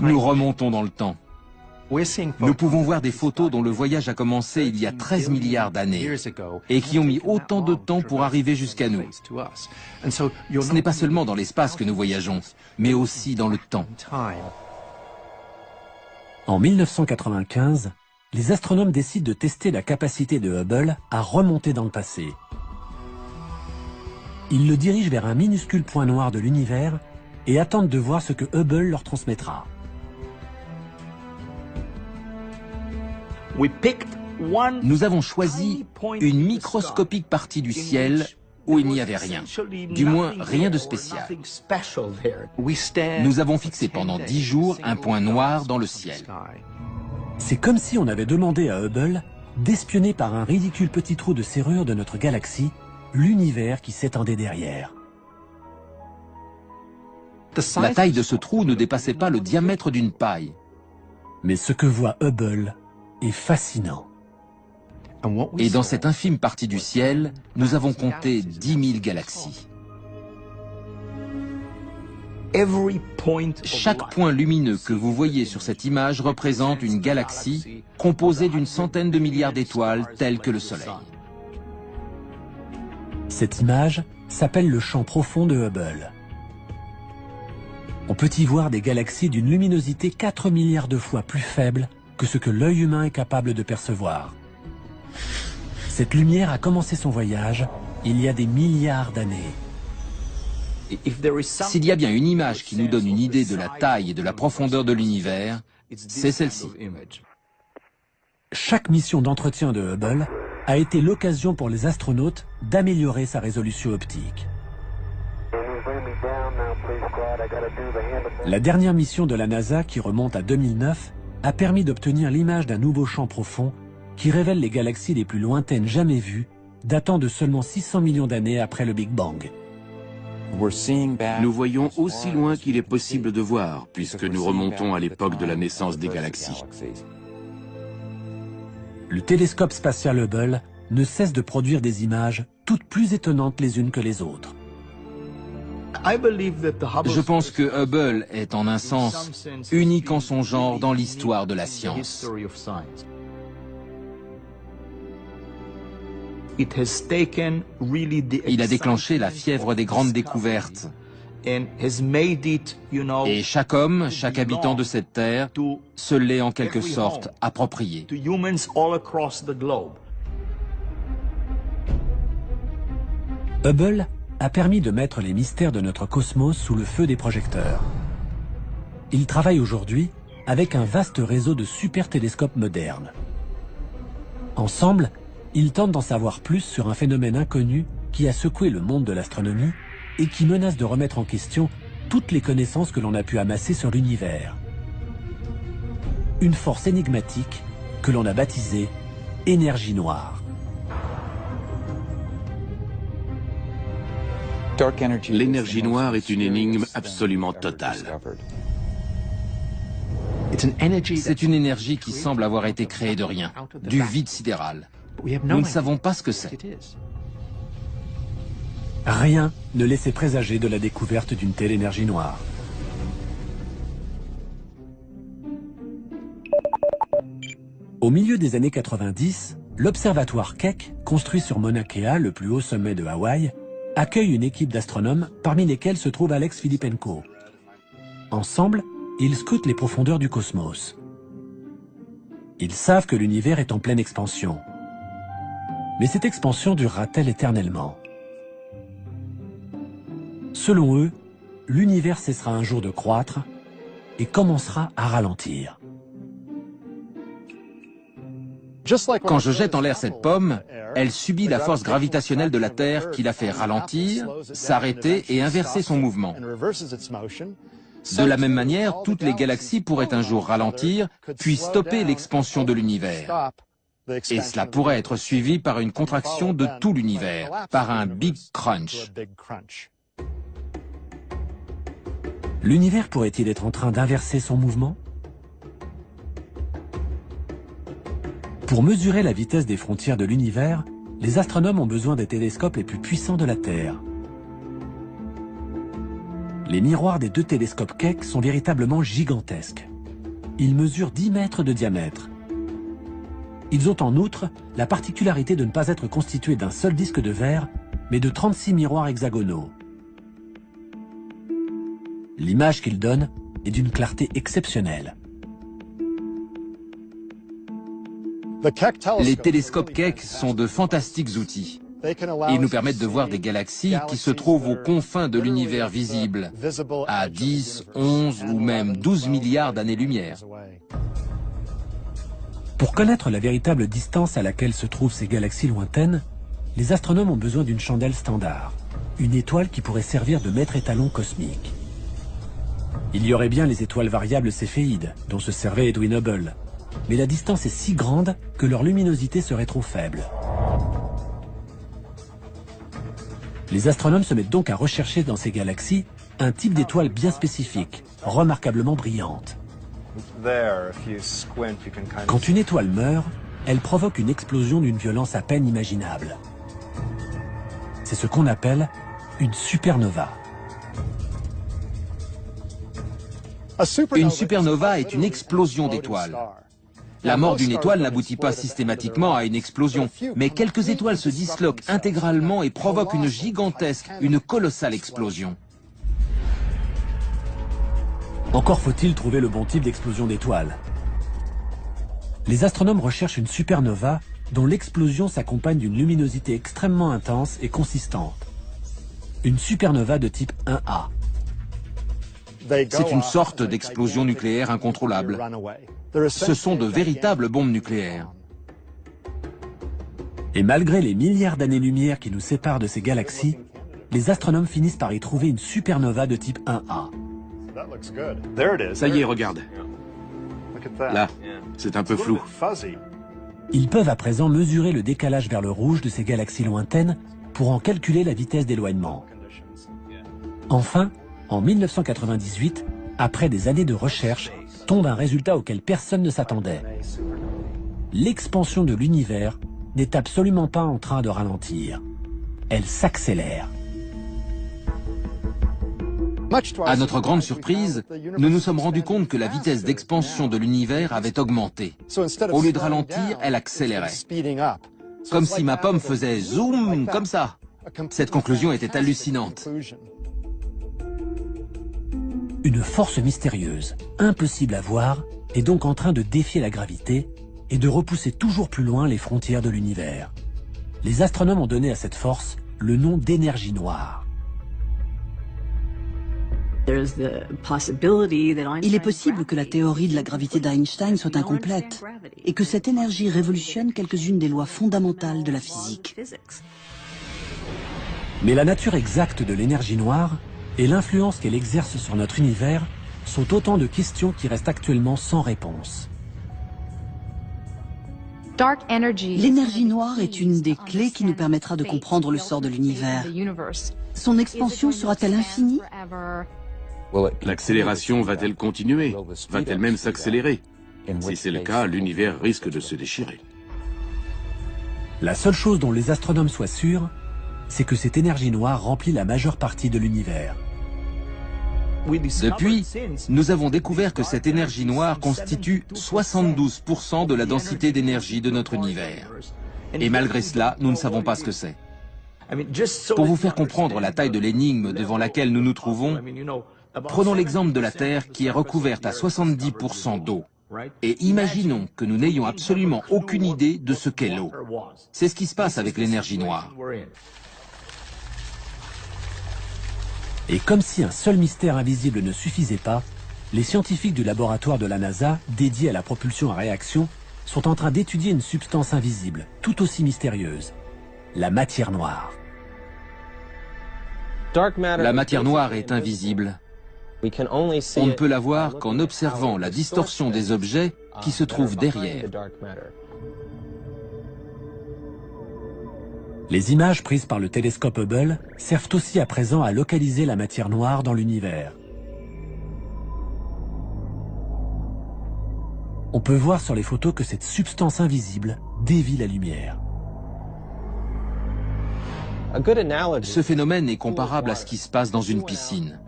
Nous remontons dans le temps. Nous pouvons voir des photos dont le voyage a commencé il y a 13 milliards d'années et qui ont mis autant de temps pour arriver jusqu'à nous. Ce n'est pas seulement dans l'espace que nous voyageons, mais aussi dans le temps. En 1995, les astronomes décident de tester la capacité de Hubble à remonter dans le passé. Ils le dirigent vers un minuscule point noir de l'univers et attendent de voir ce que Hubble leur transmettra. Nous avons choisi une microscopique partie du ciel où il n'y avait rien, du moins rien de spécial. Nous avons fixé pendant 10 jours un point noir dans le ciel. C'est comme si on avait demandé à Hubble d'espionner par un ridicule petit trou de serrure de notre galaxie l'univers qui s'étendait derrière. La taille de ce trou ne dépassait pas le diamètre d'une paille. Mais ce que voit Hubble est fascinant. Et dans cette infime partie du ciel, nous avons compté 10 000 galaxies. Chaque point lumineux que vous voyez sur cette image représente une galaxie composée d'une centaine de milliards d'étoiles telles que le Soleil. Cette image s'appelle le champ profond de Hubble. On peut y voir des galaxies d'une luminosité 4 milliards de fois plus faible que ce que l'œil humain est capable de percevoir. Cette lumière a commencé son voyage il y a des milliards d'années. S'il y a bien une image qui nous donne une idée de la taille et de la profondeur de l'univers, c'est celle-ci. Chaque mission d'entretien de Hubble a été l'occasion pour les astronautes d'améliorer sa résolution optique. La dernière mission de la NASA, qui remonte à 2009, a permis d'obtenir l'image d'un nouveau champ profond qui révèle les galaxies les plus lointaines jamais vues, datant de seulement 600 millions d'années après le Big Bang. Nous voyons aussi loin qu'il est possible de voir, puisque nous remontons à l'époque de la naissance des galaxies. Le télescope spatial Hubble ne cesse de produire des images toutes plus étonnantes les unes que les autres. Je pense que Hubble est en un sens unique en son genre dans l'histoire de la science. Il a déclenché la fièvre des grandes découvertes. Et chaque homme, chaque habitant de cette terre, se l'est en quelque sorte approprié. Hubble a permis de mettre les mystères de notre cosmos sous le feu des projecteurs. Il travaille aujourd'hui avec un vaste réseau de super télescopes modernes. Ensemble, ils tentent d'en savoir plus sur un phénomène inconnu qui a secoué le monde de l'astronomie et qui menace de remettre en question toutes les connaissances que l'on a pu amasser sur l'univers. Une force énigmatique que l'on a baptisée énergie noire. L'énergie noire est une énigme absolument totale. C'est une énergie qui semble avoir été créée de rien, du vide sidéral. Nous ne savons pas ce que c'est. Rien ne laissait présager de la découverte d'une telle énergie noire. Au milieu des années 90, l'observatoire Keck, construit sur Mauna Kea, le plus haut sommet de Hawaï, accueille une équipe d'astronomes, parmi lesquels se trouve Alex Filippenko. Ensemble, ils scrutent les profondeurs du cosmos. Ils savent que l'univers est en pleine expansion. Mais cette expansion durera-t-elle éternellement? Selon eux, l'univers cessera un jour de croître et commencera à ralentir. Quand je jette en l'air cette pomme, elle subit la force gravitationnelle de la Terre qui la fait ralentir, s'arrêter et inverser son mouvement. De la même manière, toutes les galaxies pourraient un jour ralentir, puis stopper l'expansion de l'univers. Et cela pourrait être suivi par une contraction de tout l'univers, par un Big Crunch. L'univers pourrait-il être en train d'inverser son mouvement? Pour mesurer la vitesse des frontières de l'univers, les astronomes ont besoin des télescopes les plus puissants de la Terre. Les miroirs des deux télescopes Keck sont véritablement gigantesques. Ils mesurent 10 mètres de diamètre. Ils ont en outre la particularité de ne pas être constitués d'un seul disque de verre, mais de 36 miroirs hexagonaux. L'image qu'ils donnent est d'une clarté exceptionnelle. Les télescopes Keck sont de fantastiques outils. Ils nous permettent de voir des galaxies qui se trouvent aux confins de l'univers visible, à 10, 11 ou même 12 milliards d'années-lumière. Pour connaître la véritable distance à laquelle se trouvent ces galaxies lointaines, les astronomes ont besoin d'une chandelle standard, une étoile qui pourrait servir de maître étalon cosmique. Il y aurait bien les étoiles variables céphéides, dont se servait Edwin Hubble, mais la distance est si grande que leur luminosité serait trop faible. Les astronomes se mettent donc à rechercher dans ces galaxies un type d'étoile bien spécifique, remarquablement brillante. Quand une étoile meurt, elle provoque une explosion d'une violence à peine imaginable. C'est ce qu'on appelle une supernova. Une supernova est une explosion d'étoiles. La mort d'une étoile n'aboutit pas systématiquement à une explosion, mais quelques étoiles se disloquent intégralement et provoquent une gigantesque, une colossale explosion. Encore faut-il trouver le bon type d'explosion d'étoiles. Les astronomes recherchent une supernova dont l'explosion s'accompagne d'une luminosité extrêmement intense et consistante. Une supernova de type 1A. C'est une sorte d'explosion nucléaire incontrôlable. Ce sont de véritables bombes nucléaires. Et malgré les milliards d'années-lumière qui nous séparent de ces galaxies, les astronomes finissent par y trouver une supernova de type 1A. Ça y est, regarde. Là, c'est un peu flou. Ils peuvent à présent mesurer le décalage vers le rouge de ces galaxies lointaines pour en calculer la vitesse d'éloignement. Enfin, en 1998, après des années de recherche, tombe un résultat auquel personne ne s'attendait. L'expansion de l'univers n'est absolument pas en train de ralentir. Elle s'accélère. À notre grande surprise, nous nous sommes rendus compte que la vitesse d'expansion de l'univers avait augmenté. Au lieu de ralentir, elle accélérait. Comme si ma pomme faisait zoom, comme ça. Cette conclusion était hallucinante. Une force mystérieuse, impossible à voir, est donc en train de défier la gravité et de repousser toujours plus loin les frontières de l'univers. Les astronomes ont donné à cette force le nom d'énergie noire. Il est possible que la théorie de la gravité d'Einstein soit incomplète et que cette énergie révolutionne quelques-unes des lois fondamentales de la physique. Mais la nature exacte de l'énergie noire et l'influence qu'elle exerce sur notre univers sont autant de questions qui restent actuellement sans réponse. L'énergie noire est une des clés qui nous permettra de comprendre le sort de l'univers. Son expansion sera-t-elle infinie? L'accélération va-t-elle continuer? Va-t-elle même s'accélérer? Si c'est le cas, l'univers risque de se déchirer. La seule chose dont les astronomes soient sûrs, c'est que cette énergie noire remplit la majeure partie de l'univers. Depuis, nous avons découvert que cette énergie noire constitue 72% de la densité d'énergie de notre univers. Et malgré cela, nous ne savons pas ce que c'est. Pour vous faire comprendre la taille de l'énigme devant laquelle nous nous trouvons, prenons l'exemple de la Terre qui est recouverte à 70% d'eau. Et imaginons que nous n'ayons absolument aucune idée de ce qu'est l'eau. C'est ce qui se passe avec l'énergie noire. Et comme si un seul mystère invisible ne suffisait pas, les scientifiques du laboratoire de la NASA, dédiés à la propulsion à réaction, sont en train d'étudier une substance invisible, tout aussi mystérieuse, la matière noire. La matière noire est invisible. On ne peut la voir qu'en observant la distorsion des objets qui se trouvent derrière. Les images prises par le télescope Hubble servent aussi à présent à localiser la matière noire dans l'univers. On peut voir sur les photos que cette substance invisible dévie la lumière. Ce phénomène est comparable à ce qui se passe dans une piscine.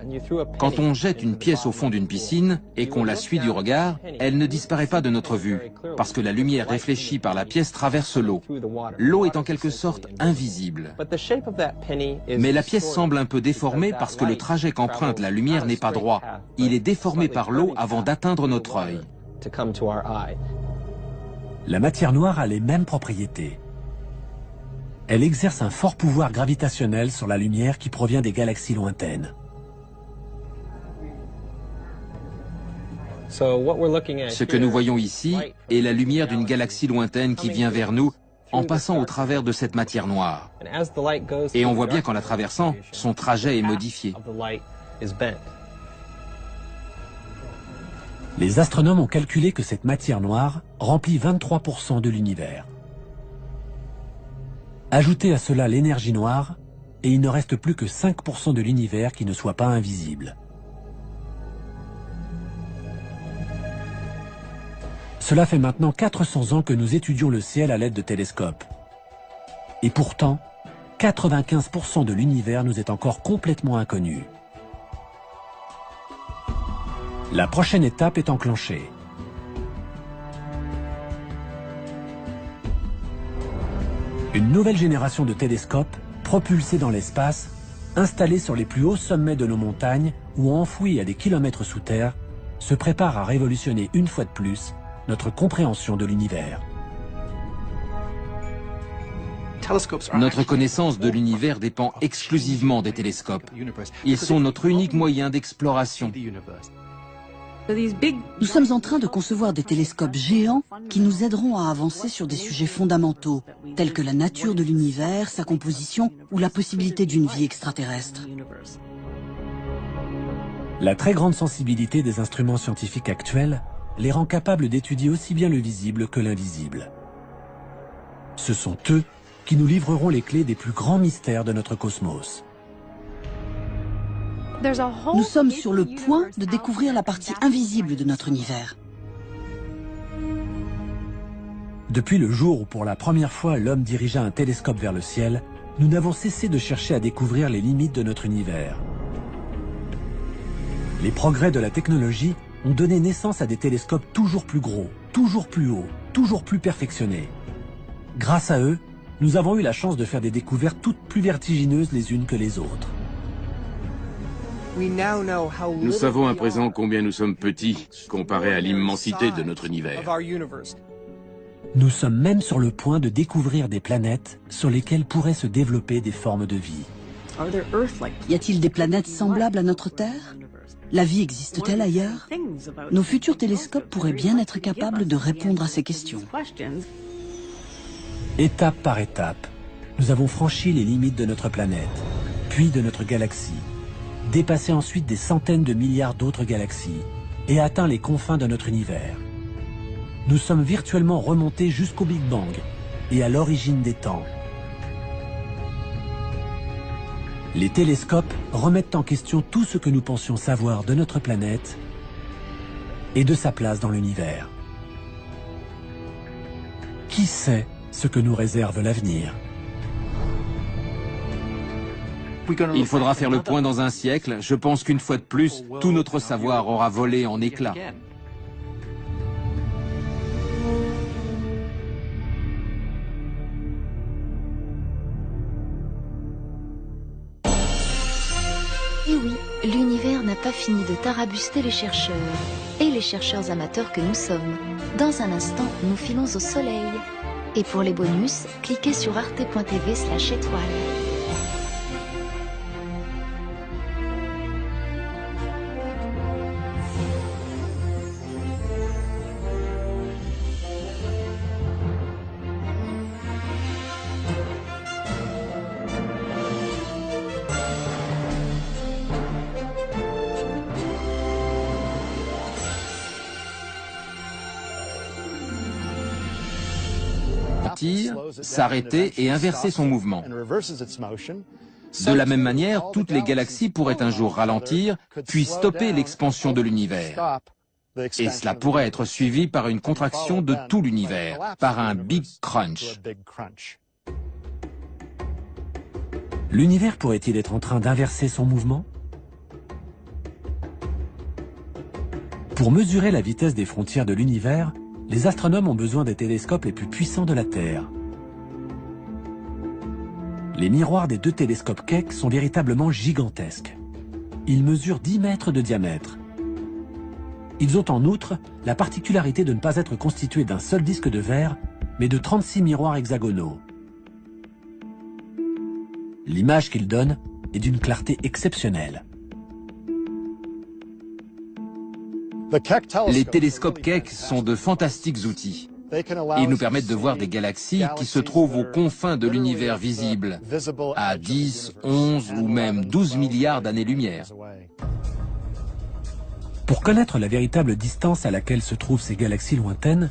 Quand on jette une pièce au fond d'une piscine et qu'on la suit du regard, elle ne disparaît pas de notre vue, parce que la lumière réfléchie par la pièce traverse l'eau. L'eau est en quelque sorte invisible. Mais la pièce semble un peu déformée parce que le trajet qu'emprunte la lumière n'est pas droit. Il est déformé par l'eau avant d'atteindre notre œil. La matière noire a les mêmes propriétés. Elle exerce un fort pouvoir gravitationnel sur la lumière qui provient des galaxies lointaines. Ce que nous voyons ici est la lumière d'une galaxie lointaine qui vient vers nous en passant au travers de cette matière noire. Et on voit bien qu'en la traversant, son trajet est modifié. Les astronomes ont calculé que cette matière noire remplit 23% de l'univers. Ajoutez à cela l'énergie noire, et il ne reste plus que 5% de l'univers qui ne soit pas invisible. Cela fait maintenant 400 ans que nous étudions le ciel à l'aide de télescopes. Et pourtant, 95% de l'univers nous est encore complètement inconnu. La prochaine étape est enclenchée. Une nouvelle génération de télescopes, propulsés dans l'espace, installés sur les plus hauts sommets de nos montagnes ou enfouis à des kilomètres sous terre, se prépare à révolutionner une fois de plus notre compréhension de l'univers. Notre connaissance de l'univers dépend exclusivement des télescopes. Ils sont notre unique moyen d'exploration. Nous sommes en train de concevoir des télescopes géants qui nous aideront à avancer sur des sujets fondamentaux, tels que la nature de l'univers, sa composition ou la possibilité d'une vie extraterrestre. La très grande sensibilité des instruments scientifiques actuels les rend capables d'étudier aussi bien le visible que l'invisible. Ce sont eux qui nous livreront les clés des plus grands mystères de notre cosmos. Nous sommes sur le point de découvrir la partie invisible de notre univers. Depuis le jour où pour la première fois l'homme dirigea un télescope vers le ciel, nous n'avons cessé de chercher à découvrir les limites de notre univers. Les progrès de la technologie ont donné naissance à des télescopes toujours plus gros, toujours plus hauts, toujours plus perfectionnés. Grâce à eux, nous avons eu la chance de faire des découvertes toutes plus vertigineuses les unes que les autres. Nous savons à présent combien nous sommes petits comparé à l'immensité de notre univers. Nous sommes même sur le point de découvrir des planètes sur lesquelles pourraient se développer des formes de vie. Y a-t-il des planètes semblables à notre Terre? La vie existe-t-elle ailleurs? Nos futurs télescopes pourraient bien être capables de répondre à ces questions. Étape par étape, nous avons franchi les limites de notre planète, puis de notre galaxie, dépassé ensuite des centaines de milliards d'autres galaxies et atteint les confins de notre univers. Nous sommes virtuellement remontés jusqu'au Big Bang et à l'origine des temps. Les télescopes remettent en question tout ce que nous pensions savoir de notre planète et de sa place dans l'univers. Qui sait ce que nous réserve l'avenir? Il faudra faire le point dans un siècle. Je pense qu'une fois de plus, tout notre savoir aura volé en éclats. Et oui, l'univers n'a pas fini de tarabuster les chercheurs, et les chercheurs amateurs que nous sommes. Dans un instant, nous filons au soleil. Et pour les bonus, cliquez sur arte.tv/étoile. S'arrêter et inverser son mouvement. De la même manière, toutes les galaxies pourraient un jour ralentir, puis stopper l'expansion de l'univers. Et cela pourrait être suivi par une contraction de tout l'univers, par un Big Crunch. L'univers pourrait-il être en train d'inverser son mouvement? Pour mesurer la vitesse des frontières de l'univers, les astronomes ont besoin des télescopes les plus puissants de la Terre. Les miroirs des deux télescopes Keck sont véritablement gigantesques. Ils mesurent 10 mètres de diamètre. Ils ont en outre la particularité de ne pas être constitués d'un seul disque de verre, mais de 36 miroirs hexagonaux. L'image qu'ils donnent est d'une clarté exceptionnelle. Les télescopes Keck sont de fantastiques outils. Ils nous permettent de voir des galaxies qui se trouvent aux confins de l'univers visible, à 10, 11 ou même 12 milliards d'années-lumière. Pour connaître la véritable distance à laquelle se trouvent ces galaxies lointaines,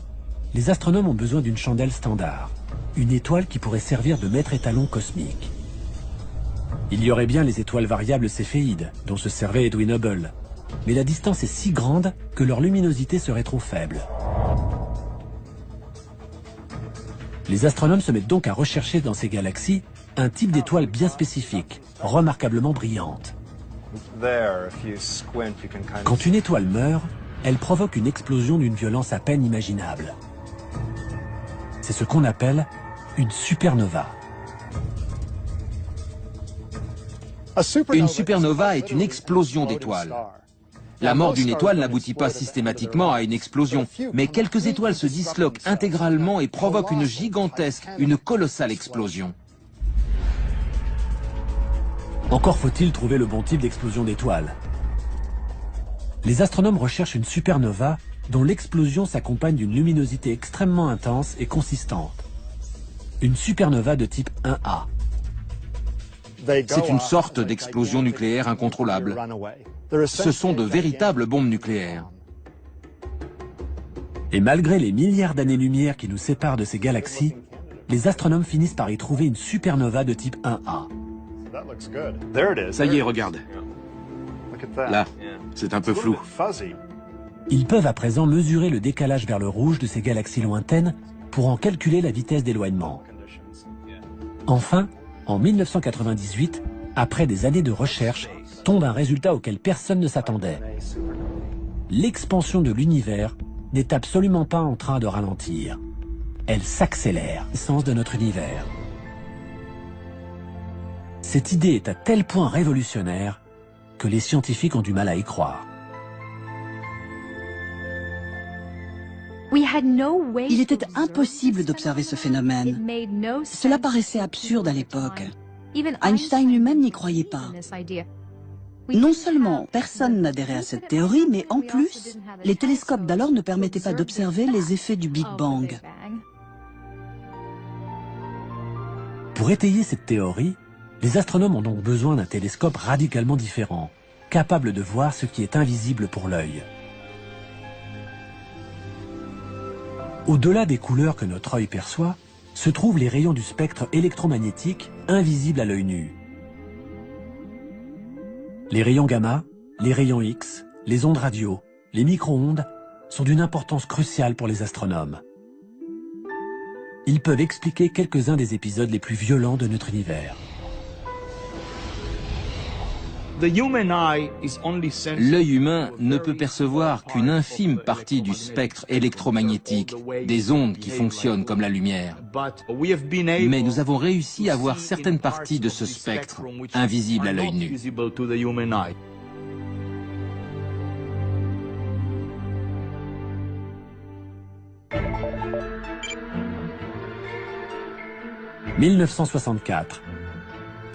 les astronomes ont besoin d'une chandelle standard, une étoile qui pourrait servir de maître étalon cosmique. Il y aurait bien les étoiles variables céphéides, dont se servait Edwin Hubble, mais la distance est si grande que leur luminosité serait trop faible. Les astronomes se mettent donc à rechercher dans ces galaxies un type d'étoile bien spécifique, remarquablement brillante. Quand une étoile meurt, elle provoque une explosion d'une violence à peine imaginable. C'est ce qu'on appelle une supernova. Une supernova est une explosion d'étoiles. La mort d'une étoile n'aboutit pas systématiquement à une explosion, mais quelques étoiles se disloquent intégralement et provoquent une gigantesque, une colossale explosion. Encore faut-il trouver le bon type d'explosion d'étoiles. Les astronomes recherchent une supernova dont l'explosion s'accompagne d'une luminosité extrêmement intense et consistante. Une supernova de type 1A. C'est une sorte d'explosion nucléaire incontrôlable. Ce sont de véritables bombes nucléaires. Et malgré les milliards d'années-lumière qui nous séparent de ces galaxies, les astronomes finissent par y trouver une supernova de type 1A. Ça y est, regarde. Là, c'est un peu flou. Ils peuvent à présent mesurer le décalage vers le rouge de ces galaxies lointaines pour en calculer la vitesse d'éloignement. Enfin, en 1998, après des années de recherche, tombe un résultat auquel personne ne s'attendait. L'expansion de l'univers n'est absolument pas en train de ralentir. Elle s'accélère, l'essence de notre univers. Cette idée est à tel point révolutionnaire que les scientifiques ont du mal à y croire. Il était impossible d'observer ce phénomène. Cela paraissait absurde à l'époque. Einstein lui-même n'y croyait pas. Non seulement personne n'adhérait à cette théorie, mais en plus, les télescopes d'alors ne permettaient pas d'observer les effets du Big Bang. Pour étayer cette théorie, les astronomes ont donc besoin d'un télescope radicalement différent, capable de voir ce qui est invisible pour l'œil. Au-delà des couleurs que notre œil perçoit, se trouvent les rayons du spectre électromagnétique invisibles à l'œil nu. Les rayons gamma, les rayons X, les ondes radio, les micro-ondes sont d'une importance cruciale pour les astronomes. Ils peuvent expliquer quelques-uns des épisodes les plus violents de notre univers. L'œil humain ne peut percevoir qu'une infime partie du spectre électromagnétique, des ondes qui fonctionnent comme la lumière. Mais nous avons réussi à voir certaines parties de ce spectre, invisibles à l'œil nu. « 1964.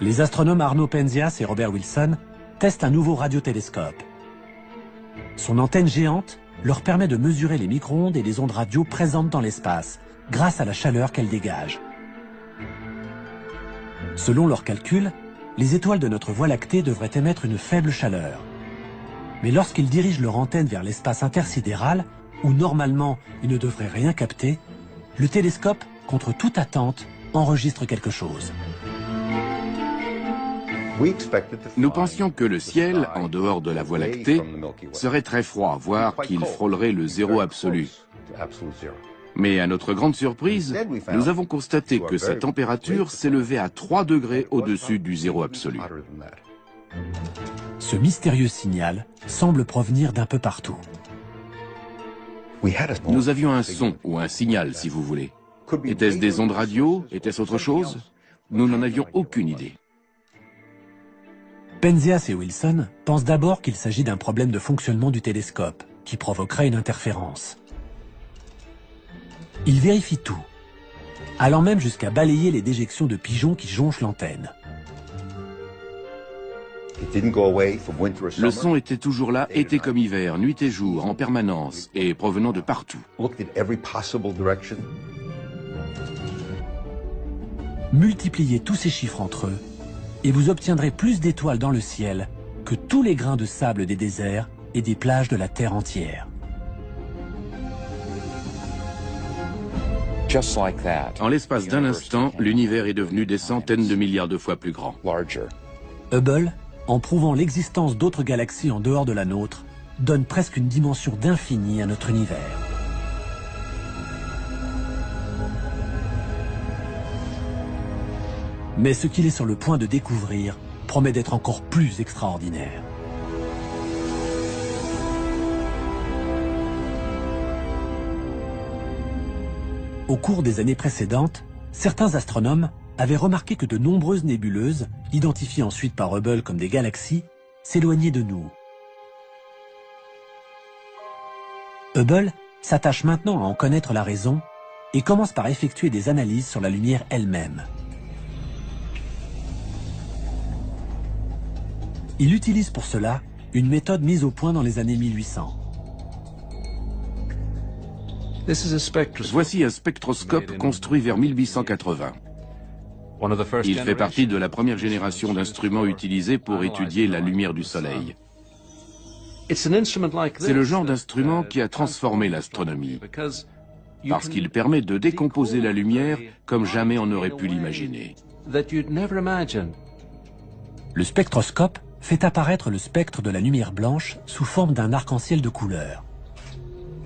Les astronomes Arno Penzias et Robert Wilson testent un nouveau radiotélescope. Son antenne géante leur permet de mesurer les micro-ondes et les ondes radio présentes dans l'espace, grâce à la chaleur qu'elles dégagent. Selon leurs calculs, les étoiles de notre Voie lactée devraient émettre une faible chaleur. Mais lorsqu'ils dirigent leur antenne vers l'espace intersidéral, où normalement ils ne devraient rien capter, le télescope, contre toute attente, enregistre quelque chose. Nous pensions que le ciel, en dehors de la Voie lactée, serait très froid, voire qu'il frôlerait le zéro absolu. Mais à notre grande surprise, nous avons constaté que sa température s'élevait à 3 degrés au-dessus du zéro absolu. Ce mystérieux signal semble provenir d'un peu partout. Nous avions un son, ou un signal, si vous voulez. Était-ce des ondes radio? Était-ce autre chose? Nous n'en avions aucune idée. Penzias et Wilson pensent d'abord qu'il s'agit d'un problème de fonctionnement du télescope, qui provoquerait une interférence. Ils vérifient tout, allant même jusqu'à balayer les déjections de pigeons qui jonchent l'antenne. Le son était toujours là, été comme hiver, nuit et jour, en permanence, et provenant de partout. Multipliez tous ces chiffres entre eux, et vous obtiendrez plus d'étoiles dans le ciel que tous les grains de sable des déserts et des plages de la Terre entière. En l'espace d'un instant, l'univers est devenu des centaines de milliards de fois plus grand. Hubble, en prouvant l'existence d'autres galaxies en dehors de la nôtre, donne presque une dimension d'infini à notre univers. Mais ce qu'il est sur le point de découvrir promet d'être encore plus extraordinaire. Au cours des années précédentes, certains astronomes avaient remarqué que de nombreuses nébuleuses, identifiées ensuite par Hubble comme des galaxies, s'éloignaient de nous. Hubble s'attache maintenant à en connaître la raison et commence par effectuer des analyses sur la lumière elle-même. Il utilise pour cela une méthode mise au point dans les années 1800. Voici un spectroscope construit vers 1880. Il fait partie de la première génération d'instruments utilisés pour étudier la lumière du Soleil. C'est le genre d'instrument qui a transformé l'astronomie. parce qu'il permet de décomposer la lumière comme jamais on n'aurait pu l'imaginer. Le spectroscope fait apparaître le spectre de la lumière blanche sous forme d'un arc-en-ciel de couleurs.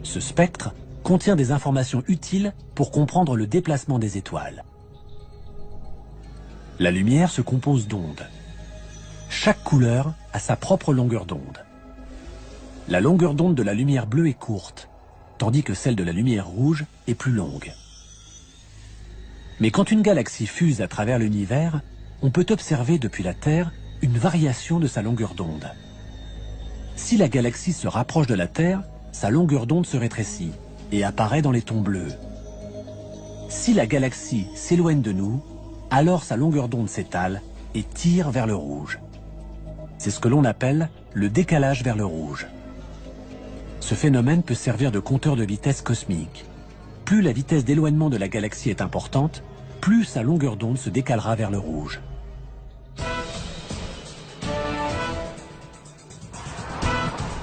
Ce spectre contient des informations utiles pour comprendre le déplacement des étoiles. La lumière se compose d'ondes. Chaque couleur a sa propre longueur d'onde. La longueur d'onde de la lumière bleue est courte, tandis que celle de la lumière rouge est plus longue. Mais quand une galaxie fuse à travers l'univers, on peut observer depuis la Terre une variation de sa longueur d'onde. Si la galaxie se rapproche de la Terre, sa longueur d'onde se rétrécit et apparaît dans les tons bleus. Si la galaxie s'éloigne de nous, alors sa longueur d'onde s'étale et tire vers le rouge. C'est ce que l'on appelle le décalage vers le rouge. Ce phénomène peut servir de compteur de vitesse cosmique. Plus la vitesse d'éloignement de la galaxie est importante, plus sa longueur d'onde se décalera vers le rouge.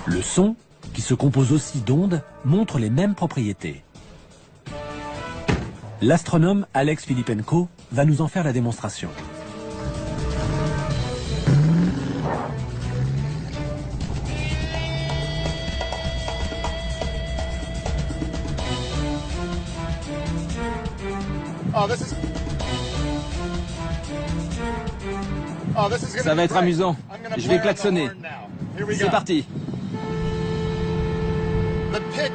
Le son, qui se compose aussi d'ondes, montre les mêmes propriétés. L'astronome Alex Filippenko va nous en faire la démonstration. Ça va être amusant. Je vais klaxonner. C'est parti.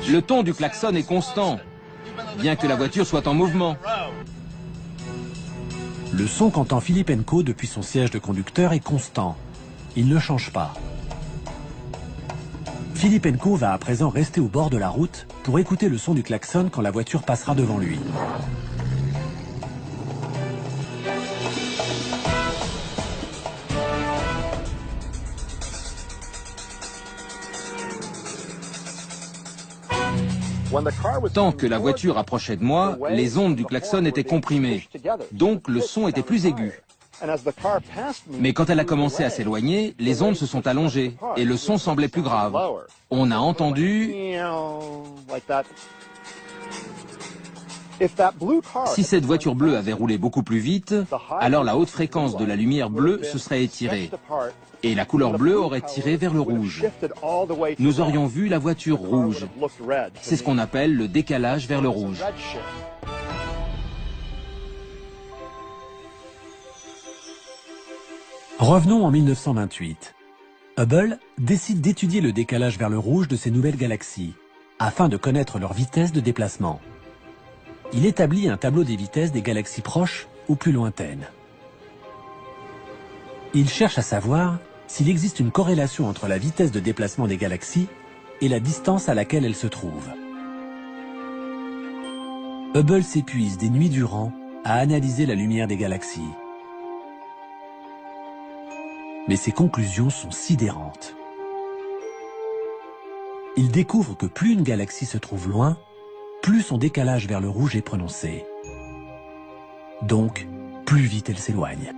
Le ton du klaxon est constant, bien que la voiture soit en mouvement. Le son qu'entend Filippenko depuis son siège de conducteur est constant. Il ne change pas. Filippenko va à présent rester au bord de la route pour écouter le son du klaxon quand la voiture passera devant lui. Tant que la voiture approchait de moi, les ondes du klaxon étaient comprimées, donc le son était plus aigu. Mais quand elle a commencé à s'éloigner, les ondes se sont allongées et le son semblait plus grave. On a entendu... Si cette voiture bleue avait roulé beaucoup plus vite, alors la haute fréquence de la lumière bleue se serait étirée et la couleur bleue aurait tiré vers le rouge. Nous aurions vu la voiture rouge. C'est ce qu'on appelle le décalage vers le rouge. Revenons en 1928. Hubble décide d'étudier le décalage vers le rouge de ces nouvelles galaxies, afin de connaître leur vitesse de déplacement. Il établit un tableau des vitesses des galaxies proches ou plus lointaines. Il cherche à savoir s'il existe une corrélation entre la vitesse de déplacement des galaxies et la distance à laquelle elles se trouvent. Hubble s'épuise des nuits durant à analyser la lumière des galaxies. Mais ses conclusions sont sidérantes. Il découvre que plus une galaxie se trouve loin, plus son décalage vers le rouge est prononcé. Donc, plus vite elle s'éloigne.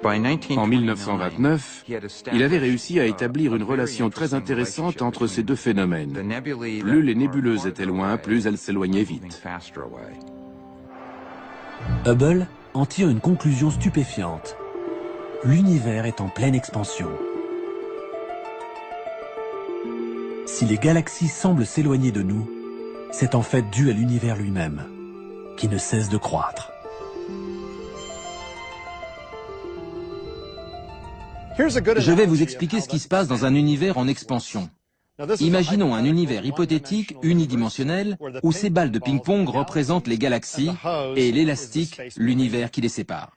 En 1929, il avait réussi à établir une relation très intéressante entre ces deux phénomènes. Plus les nébuleuses étaient loin, plus elles s'éloignaient vite. Hubble en tire une conclusion stupéfiante. L'univers est en pleine expansion. Si les galaxies semblent s'éloigner de nous, c'est en fait dû à l'univers lui-même, qui ne cesse de croître. Je vais vous expliquer ce qui se passe dans un univers en expansion. Imaginons un univers hypothétique unidimensionnel où ces balles de ping-pong représentent les galaxies et l'élastique, l'univers qui les sépare.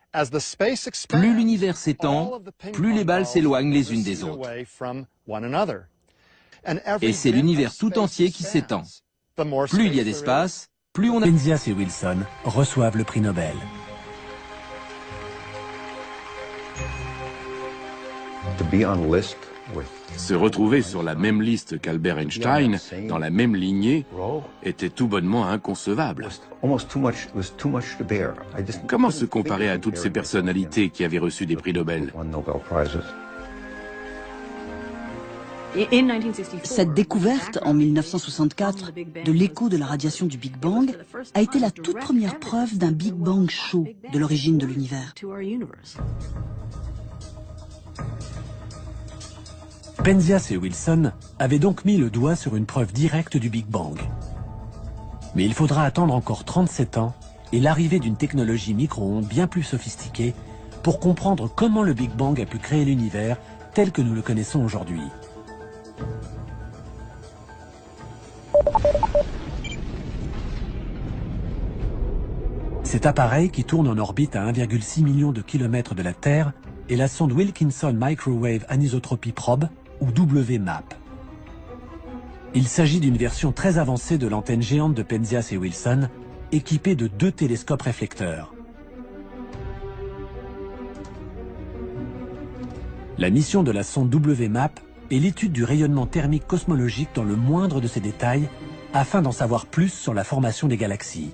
Plus l'univers s'étend, plus les balles s'éloignent les unes des autres. Et c'est l'univers tout entier qui s'étend. Plus il y a d'espace, plus on a... Penzias et Wilson reçoivent le prix Nobel. Se retrouver sur la même liste qu'Albert Einstein, dans la même lignée, était tout bonnement inconcevable. Comment se comparer à toutes ces personnalités qui avaient reçu des prix Nobel? Cette découverte, en 1964, de l'écho de la radiation du Big Bang, a été la toute première preuve d'un Big Bang chaud de l'origine de l'univers. Penzias et Wilson avaient donc mis le doigt sur une preuve directe du Big Bang. Mais il faudra attendre encore 37 ans et l'arrivée d'une technologie micro-ondes bien plus sophistiquée pour comprendre comment le Big Bang a pu créer l'univers tel que nous le connaissons aujourd'hui. Cet appareil, qui tourne en orbite à 1,6 million de kilomètres de la Terre, est la sonde Wilkinson Microwave Anisotropy Probe, ou WMAP. Il s'agit d'une version très avancée de l'antenne géante de Penzias et Wilson, équipée de 2 télescopes réflecteurs. La mission de la sonde WMAP est l'étude du rayonnement thermique cosmologique dans le moindre de ses détails, afin d'en savoir plus sur la formation des galaxies.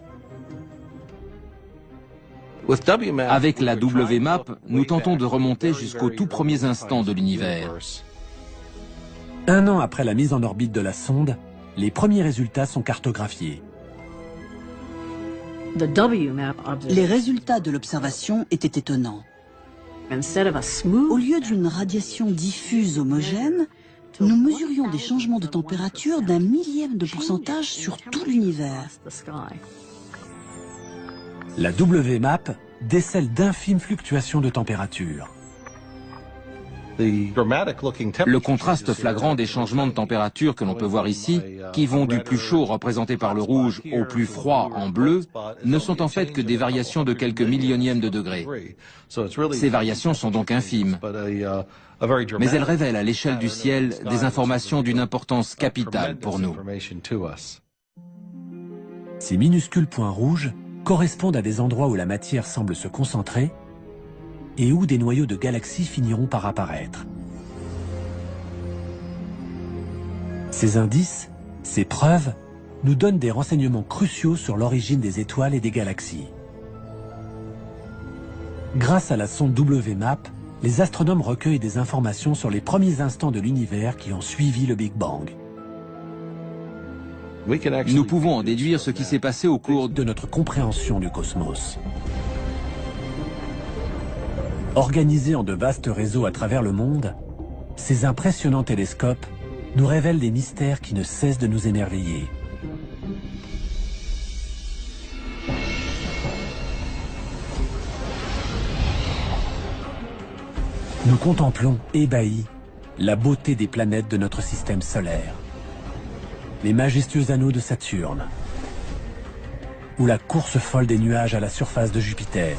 Avec la WMAP, nous tentons de remonter jusqu'aux tout premiers instants de l'univers. 1 an après la mise en orbite de la sonde, les premiers résultats sont cartographiés. Les résultats de l'observation étaient étonnants. Au lieu d'une radiation diffuse homogène, nous mesurions des changements de température d'1 millième de pourcentage sur tout l'univers. La WMAP décèle d'infimes fluctuations de température. Le contraste flagrant des changements de température que l'on peut voir ici, qui vont du plus chaud représenté par le rouge au plus froid en bleu, ne sont en fait que des variations de quelques millionièmes de degrés. Ces variations sont donc infimes, mais elles révèlent à l'échelle du ciel des informations d'une importance capitale pour nous. Ces minuscules points rouges correspondent à des endroits où la matière semble se concentrer et où des noyaux de galaxies finiront par apparaître. Ces indices, ces preuves, nous donnent des renseignements cruciaux sur l'origine des étoiles et des galaxies. Grâce à la sonde WMAP, les astronomes recueillent des informations sur les premiers instants de l'univers qui ont suivi le Big Bang. Nous pouvons en déduire ce qui s'est passé au cours de notre compréhension du cosmos. Organisés en de vastes réseaux à travers le monde, ces impressionnants télescopes nous révèlent des mystères qui ne cessent de nous émerveiller. Nous contemplons, ébahis, la beauté des planètes de notre système solaire. Les majestueux anneaux de Saturne, ou la course folle des nuages à la surface de Jupiter.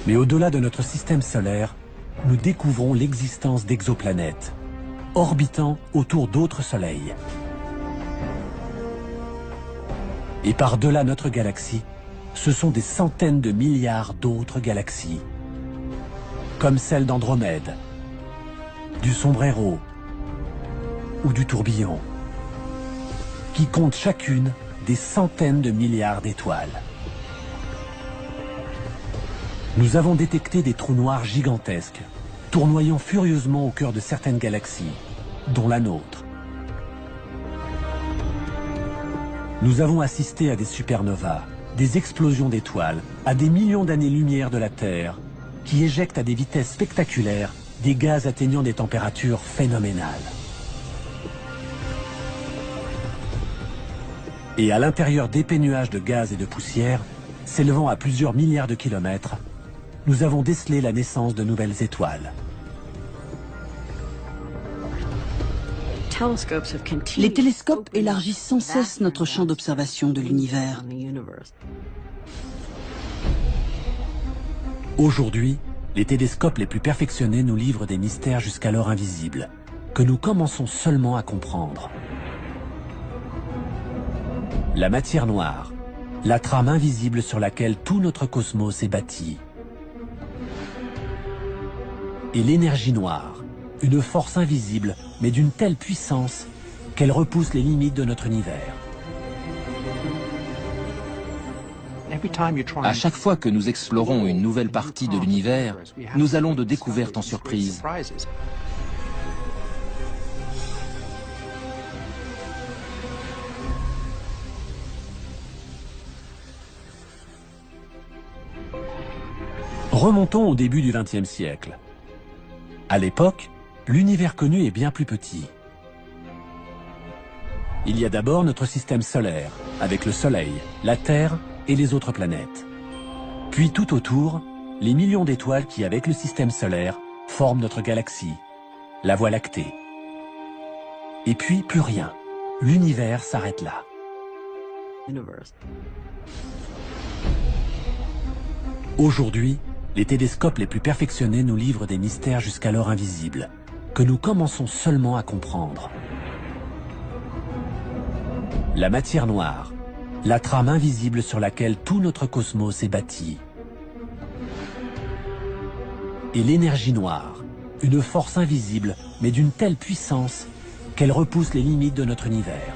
Mais au-delà de notre système solaire, nous découvrons l'existence d'exoplanètes, orbitant autour d'autres soleils. Et par-delà notre galaxie, ce sont des centaines de milliards d'autres galaxies, comme celle d'Andromède, du Sombrero ou du Tourbillon, qui comptent chacune des centaines de milliards d'étoiles. Nous avons détecté des trous noirs gigantesques, tournoyant furieusement au cœur de certaines galaxies, dont la nôtre. Nous avons assisté à des supernovas, des explosions d'étoiles, à des millions d'années-lumière de la Terre, qui éjectent à des vitesses spectaculaires des gaz atteignant des températures phénoménales. Et à l'intérieur d'épais nuages de gaz et de poussière, s'élevant à plusieurs milliards de kilomètres, nous avons décelé la naissance de nouvelles étoiles. Les télescopes élargissent sans cesse notre champ d'observation de l'univers. Aujourd'hui, les télescopes les plus perfectionnés nous livrent des mystères jusqu'alors invisibles, que nous commençons seulement à comprendre. La matière noire, la trame invisible sur laquelle tout notre cosmos est bâti. Et l'énergie noire, une force invisible, mais d'une telle puissance qu'elle repousse les limites de notre univers. À chaque fois que nous explorons une nouvelle partie de l'univers, nous allons de découverte en surprise. Remontons au début du XXe siècle. À l'époque, l'univers connu est bien plus petit. Il y a d'abord notre système solaire, avec le Soleil, la Terre et les autres planètes. Puis tout autour, les millions d'étoiles qui, avec le système solaire, forment notre galaxie, la Voie lactée. Et puis plus rien. L'univers s'arrête là. Aujourd'hui, les télescopes les plus perfectionnés nous livrent des mystères jusqu'alors invisibles, que nous commençons seulement à comprendre. La matière noire, la trame invisible sur laquelle tout notre cosmos est bâti. Et l'énergie noire, une force invisible, mais d'une telle puissance qu'elle repousse les limites de notre univers.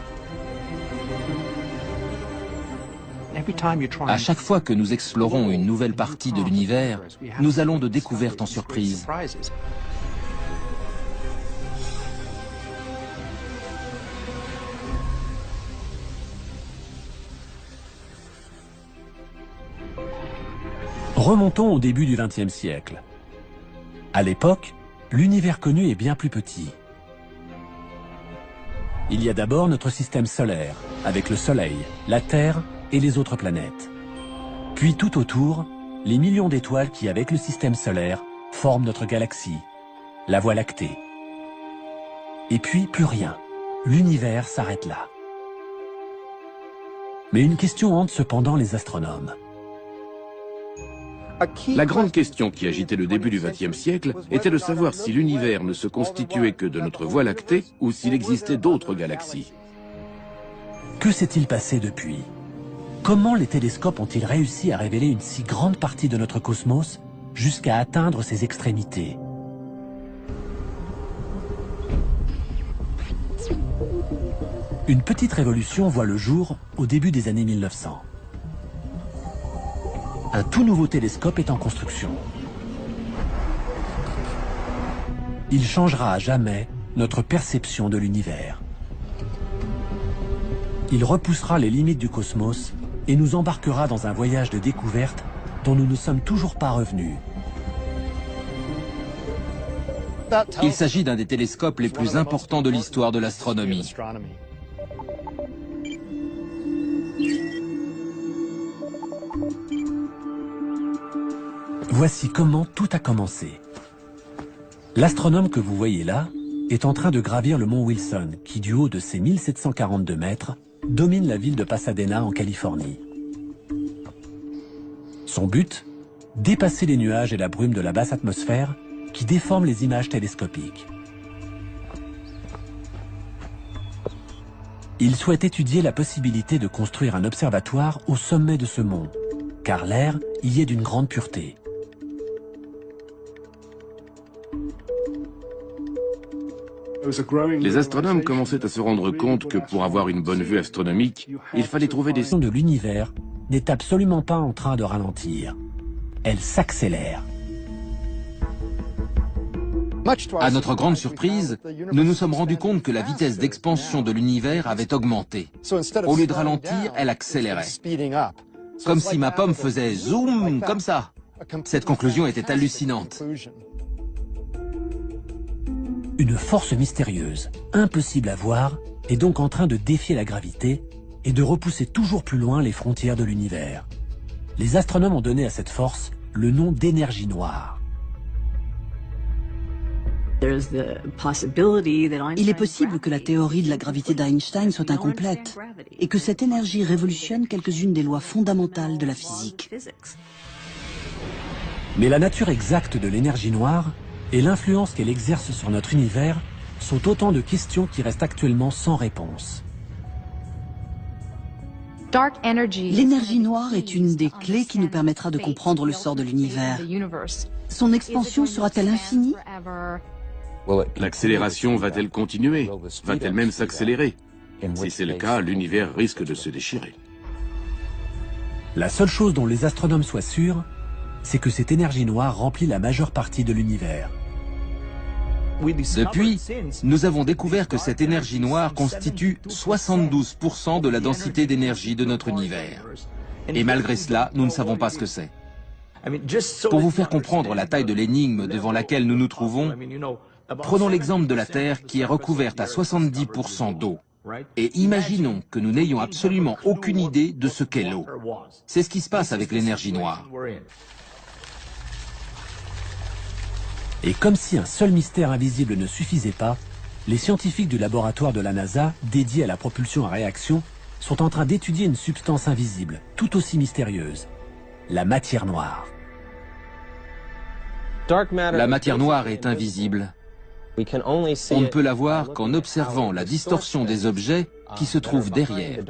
À chaque fois que nous explorons une nouvelle partie de l'univers, nous allons de découverte en surprise. Remontons au début du XXe siècle. À l'époque, l'univers connu est bien plus petit. Il y a d'abord notre système solaire, avec le Soleil, la Terre et les autres planètes. Puis tout autour, les millions d'étoiles qui, avec le système solaire, forment notre galaxie, la Voie lactée. Et puis plus rien. L'univers s'arrête là. Mais une question hante cependant les astronomes. La grande question qui agitait le début du XXe siècle était de savoir si l'univers ne se constituait que de notre Voie lactée ou s'il existait d'autres galaxies. Que s'est-il passé depuis? Comment les télescopes ont-ils réussi à révéler une si grande partie de notre cosmos jusqu'à atteindre ses extrémités? Une petite révolution voit le jour au début des années 1900. Un tout nouveau télescope est en construction. Il changera à jamais notre perception de l'univers. Il repoussera les limites du cosmos et nous embarquera dans un voyage de découverte dont nous ne sommes toujours pas revenus. Il s'agit d'un des télescopes les plus importants de l'histoire de l'astronomie. Voici comment tout a commencé. L'astronome que vous voyez là est en train de gravir le mont Wilson, qui du haut de ses 1742 mètres, domine la ville de Pasadena en Californie. Son but? Dépasser les nuages et la brume de la basse atmosphère qui déforment les images télescopiques. Il souhaite étudier la possibilité de construire un observatoire au sommet de ce mont, car l'air y est d'une grande pureté. Les astronomes commençaient à se rendre compte que pour avoir une bonne vue astronomique, il fallait trouver des... de l'univers n'est absolument pas en train de ralentir. Elle s'accélère. À notre grande surprise, nous nous sommes rendus compte que la vitesse d'expansion de l'univers avait augmenté. Au lieu de ralentir, elle accélérait. Comme si ma pomme faisait zoom, comme ça. Cette conclusion était hallucinante. Une force mystérieuse, impossible à voir, est donc en train de défier la gravité et de repousser toujours plus loin les frontières de l'univers. Les astronomes ont donné à cette force le nom d'énergie noire. Il est possible que la théorie de la gravité d'Einstein soit incomplète et que cette énergie révolutionne quelques-unes des lois fondamentales de la physique. Mais la nature exacte de l'énergie noire et l'influence qu'elle exerce sur notre univers sont autant de questions qui restent actuellement sans réponse. L'énergie noire est une des clés qui nous permettra de comprendre le sort de l'univers. Son expansion sera-t-elle infinie? L'accélération va-t-elle continuer? Va-t-elle même s'accélérer? Si c'est le cas, l'univers risque de se déchirer. La seule chose dont les astronomes soient sûrs, c'est que cette énergie noire remplit la majeure partie de l'univers. Depuis, nous avons découvert que cette énergie noire constitue 72% de la densité d'énergie de notre univers. Et malgré cela, nous ne savons pas ce que c'est. Pour vous faire comprendre la taille de l'énigme devant laquelle nous nous trouvons, prenons l'exemple de la Terre qui est recouverte à 70% d'eau. Et imaginons que nous n'ayons absolument aucune idée de ce qu'est l'eau. C'est ce qui se passe avec l'énergie noire. Et comme si un seul mystère invisible ne suffisait pas, les scientifiques du laboratoire de la NASA, dédiés à la propulsion à réaction, sont en train d'étudier une substance invisible, tout aussi mystérieuse, la matière noire. La matière noire est invisible. On ne peut la voir qu'en observant la distorsion des objets qui se trouvent derrière.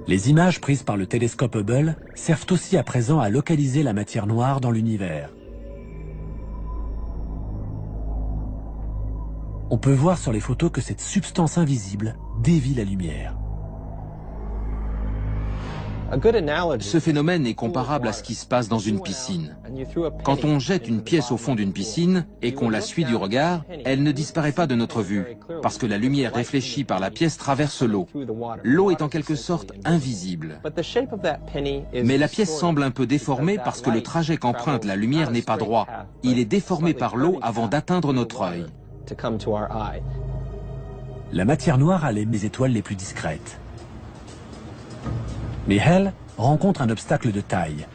Les images prises par le télescope Hubble servent aussi à présent à localiser la matière noire dans l'univers. On peut voir sur les photos que cette substance invisible dévie la lumière. Ce phénomène est comparable à ce qui se passe dans une piscine. Quand on jette une pièce au fond d'une piscine et qu'on la suit du regard, elle ne disparaît pas de notre vue, parce que la lumière réfléchie par la pièce traverse l'eau. L'eau est en quelque sorte invisible. Mais la pièce semble un peu déformée parce que le trajet qu'emprunte la lumière n'est pas droit. Il est déformé par l'eau avant d'atteindre notre œil. La matière noire a les étoiles les plus discrètes. Mais Hale rencontre un obstacle de taille.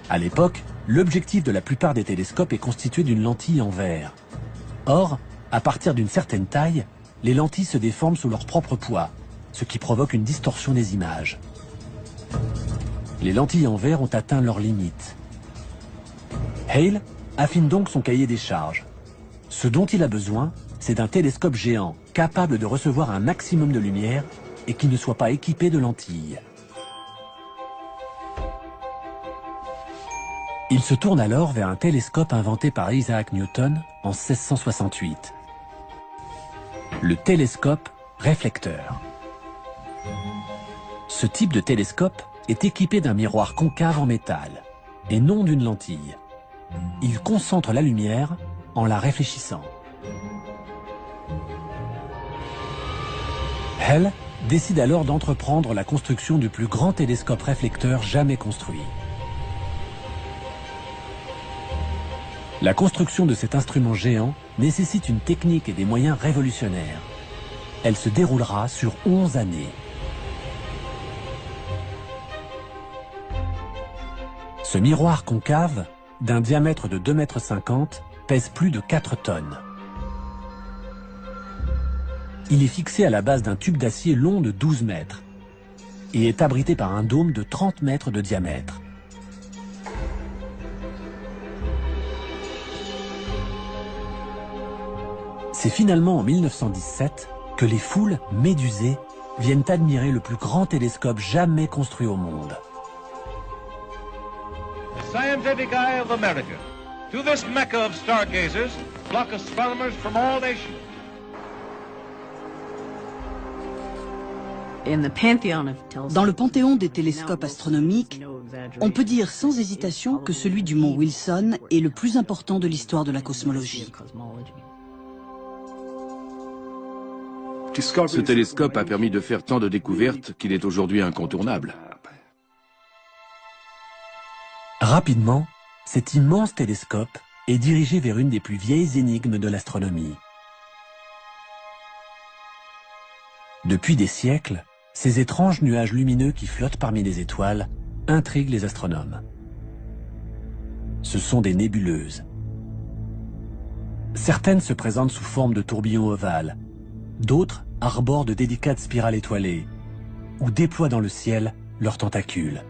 À l'époque, l'objectif de la plupart des télescopes est constitué d'une lentille en verre. Or, à partir d'une certaine taille, les lentilles se déforment sous leur propre poids, ce qui provoque une distorsion des images. Les lentilles en verre ont atteint leurs limites. Hale affine donc son cahier des charges. Ce dont il a besoin, c'est d'un télescope géant, capable de recevoir un maximum de lumière et qui ne soit pas équipé de lentilles. Il se tourne alors vers un télescope inventé par Isaac Newton en 1668. Le télescope réflecteur. Ce type de télescope est équipé d'un miroir concave en métal, et non d'une lentille. Il concentre la lumière en la réfléchissant. Hale décide alors d'entreprendre la construction du plus grand télescope réflecteur jamais construit. La construction de cet instrument géant nécessite une technique et des moyens révolutionnaires. Elle se déroulera sur 11 années. Ce miroir concave, d'un diamètre de 2,50 m, pèse plus de 4 tonnes. Il est fixé à la base d'un tube d'acier long de 12 mètres et est abrité par un dôme de 30 mètres de diamètre. C'est finalement en 1917 que les foules médusées viennent admirer le plus grand télescope jamais construit au monde. The scientific eye of America. To this mecca of stargazers flock astronomers from all nations. Dans le panthéon des télescopes astronomiques, on peut dire sans hésitation que celui du mont Wilson est le plus important de l'histoire de la cosmologie. Ce télescope a permis de faire tant de découvertes qu'il est aujourd'hui incontournable. Rapidement, cet immense télescope est dirigé vers une des plus vieilles énigmes de l'astronomie. Depuis des siècles, ces étranges nuages lumineux qui flottent parmi les étoiles intriguent les astronomes. Ce sont des nébuleuses. Certaines se présentent sous forme de tourbillons ovales, d'autres arborent de délicates spirales étoilées ou déploient dans le ciel leurs tentacules.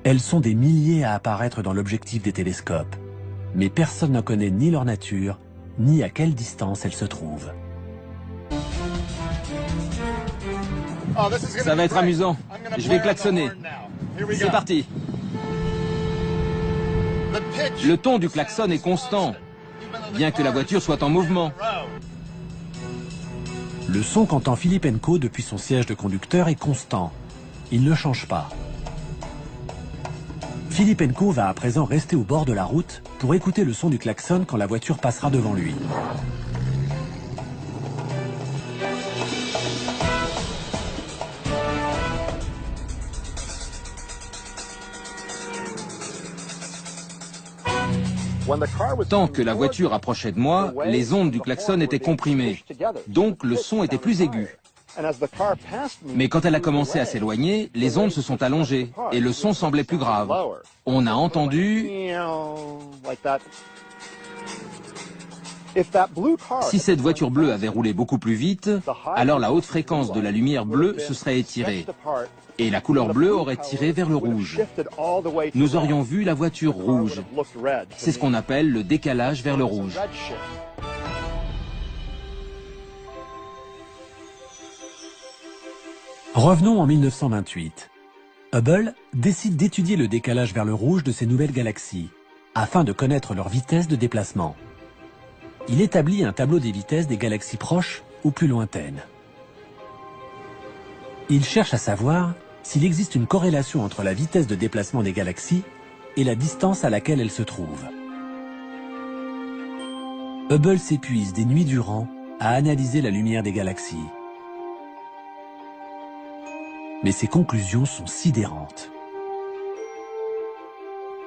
Elles sont des milliers à apparaître dans l'objectif des télescopes, mais personne ne connaît ni leur nature, ni à quelle distance elles se trouvent. Ça va être amusant. Je vais klaxonner. C'est parti. Le ton du klaxon est constant, bien que la voiture soit en mouvement. Le son qu'entend Filipenko depuis son siège de conducteur est constant. Il ne change pas. Filipenko va à présent rester au bord de la route pour écouter le son du klaxon quand la voiture passera devant lui. Tant que la voiture approchait de moi, les ondes du klaxon étaient comprimées, donc le son était plus aigu. Mais quand elle a commencé à s'éloigner, les ondes se sont allongées et le son semblait plus grave. On a entendu... Si cette voiture bleue avait roulé beaucoup plus vite, alors la haute fréquence de la lumière bleue se serait étirée et la couleur bleue aurait tiré vers le rouge. Nous aurions vu la voiture rouge. C'est ce qu'on appelle le décalage vers le rouge. Revenons en 1928. Hubble décide d'étudier le décalage vers le rouge de ces nouvelles galaxies, afin de connaître leur vitesse de déplacement. Il établit un tableau des vitesses des galaxies proches ou plus lointaines. Il cherche à savoir s'il existe une corrélation entre la vitesse de déplacement des galaxies et la distance à laquelle elles se trouvent. Hubble s'épuise des nuits durant à analyser la lumière des galaxies. Mais ses conclusions sont sidérantes.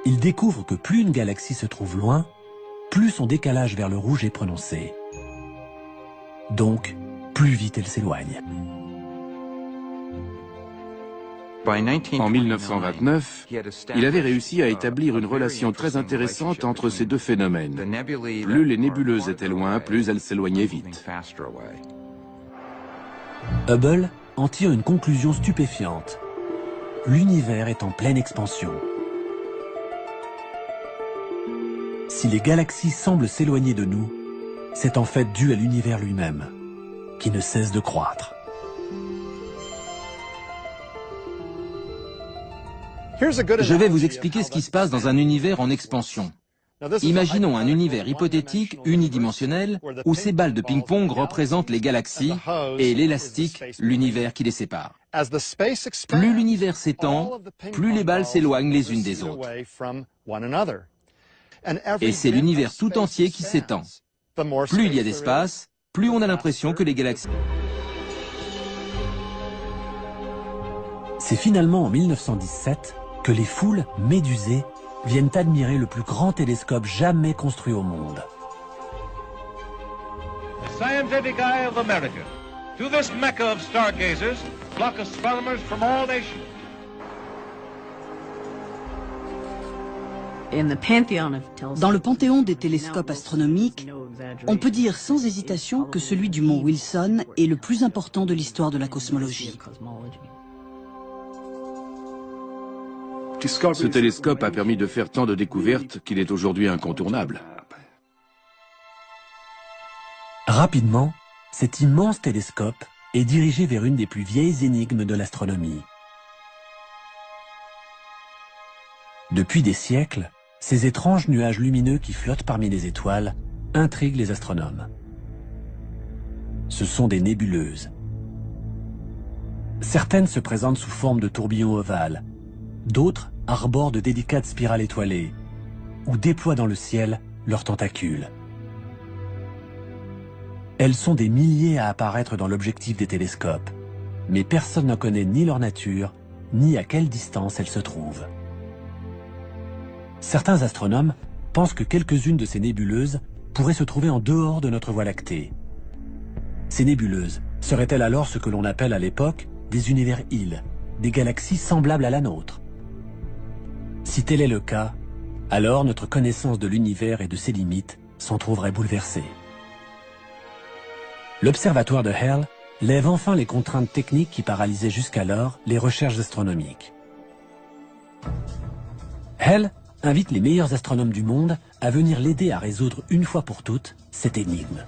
Il découvre que plus une galaxie se trouve loin, plus son décalage vers le rouge est prononcé. Donc, plus vite elle s'éloigne. En 1929, il avait réussi à établir une relation très intéressante entre ces deux phénomènes. Plus les nébuleuses étaient loin, plus elles s'éloignaient vite. Hubble en tire une conclusion stupéfiante. L'univers est en pleine expansion. Si les galaxies semblent s'éloigner de nous, c'est en fait dû à l'univers lui-même, qui ne cesse de croître. Je vais vous expliquer ce qui se passe dans un univers en expansion. Imaginons un univers hypothétique unidimensionnel où ces balles de ping-pong représentent les galaxies et l'élastique, l'univers qui les sépare. Plus l'univers s'étend, plus les balles s'éloignent les unes des autres. Et c'est l'univers tout entier qui s'étend. Plus il y a d'espace, plus on a l'impression que les galaxies... C'est finalement en 1917 que les foules médusées viennent admirer le plus grand télescope jamais construit au monde. The scientific eye of America. To this mecca of stargazers flock astronomers from all nations. Dans le panthéon des télescopes astronomiques, on peut dire sans hésitation que celui du mont Wilson est le plus important de l'histoire de la cosmologie. Ce télescope a permis de faire tant de découvertes qu'il est aujourd'hui incontournable. Rapidement, cet immense télescope est dirigé vers une des plus vieilles énigmes de l'astronomie. Depuis des siècles, ces étranges nuages lumineux qui flottent parmi les étoiles intriguent les astronomes. Ce sont des nébuleuses. Certaines se présentent sous forme de tourbillons ovales, d'autres arborent de délicates spirales étoilées ou déploient dans le ciel leurs tentacules. Elles sont des milliers à apparaître dans l'objectif des télescopes, mais personne n'en connaît ni leur nature, ni à quelle distance elles se trouvent. Certains astronomes pensent que quelques-unes de ces nébuleuses pourraient se trouver en dehors de notre Voie lactée. Ces nébuleuses seraient-elles alors ce que l'on appelle à l'époque des univers-îles, des galaxies semblables à la nôtre? Si tel est le cas, alors notre connaissance de l'univers et de ses limites s'en trouverait bouleversée. L'observatoire de Hale lève enfin les contraintes techniques qui paralysaient jusqu'alors les recherches astronomiques. Hale invite les meilleurs astronomes du monde à venir l'aider à résoudre une fois pour toutes cette énigme.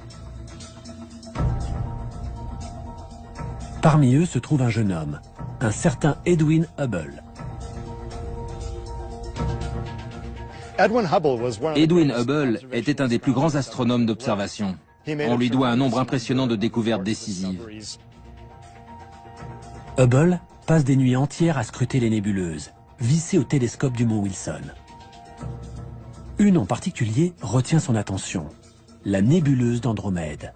Parmi eux se trouve un jeune homme, un certain Edwin Hubble. Edwin Hubble était un des plus grands astronomes d'observation. On lui doit un nombre impressionnant de découvertes décisives. Hubble passe des nuits entières à scruter les nébuleuses, vissées au télescope du mont Wilson. Une en particulier retient son attention, la nébuleuse d'Andromède.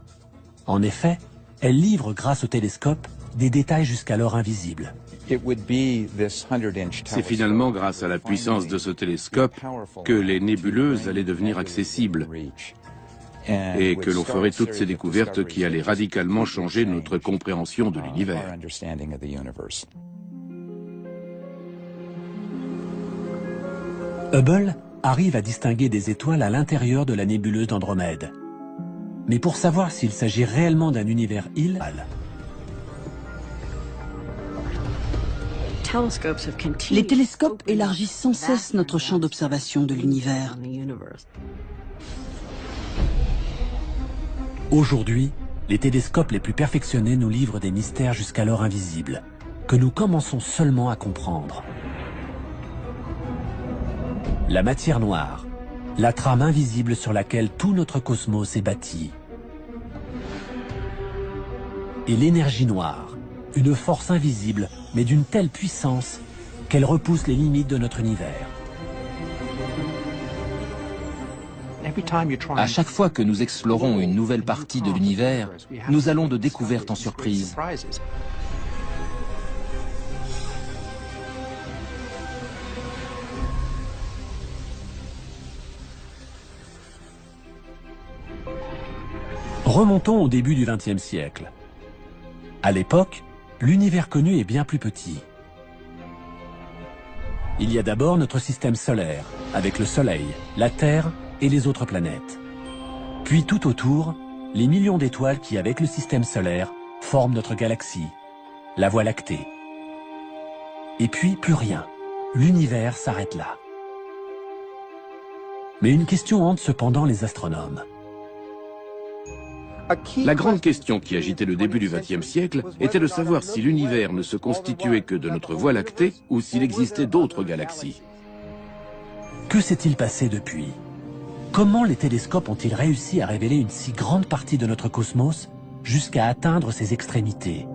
En effet, elle livre grâce au télescope des détails jusqu'alors invisibles. C'est finalement grâce à la puissance de ce télescope que les nébuleuses allaient devenir accessibles et que l'on ferait toutes ces découvertes qui allaient radicalement changer notre compréhension de l'univers. Hubble arrive à distinguer des étoiles à l'intérieur de la nébuleuse d'Andromède. Mais pour savoir s'il s'agit réellement d'un univers illégal, les télescopes élargissent sans cesse notre champ d'observation de l'univers. aujourd'hui, les télescopes les plus perfectionnés nous livrent des mystères jusqu'alors invisibles, que nous commençons seulement à comprendre. La matière noire, la trame invisible sur laquelle tout notre cosmos est bâti. Et l'énergie noire, une force invisible, mais d'une telle puissance qu'elle repousse les limites de notre univers. À chaque fois que nous explorons une nouvelle partie de l'univers, nous allons de découverte en surprise. Remontons au début du XXe siècle. À l'époque, l'univers connu est bien plus petit. Il y a d'abord notre système solaire, avec le Soleil, la Terre et les autres planètes. Puis tout autour, les millions d'étoiles qui, avec le système solaire, forment notre galaxie, la Voie lactée. Et puis plus rien. L'univers s'arrête là. Mais une question hante cependant les astronomes. La grande question qui agitait le début du XXe siècle était de savoir si l'univers ne se constituait que de notre Voie lactée ou s'il existait d'autres galaxies. Que s'est-il passé depuis? Comment les télescopes ont-ils réussi à révéler une si grande partie de notre cosmos jusqu'à atteindre ses extrémités?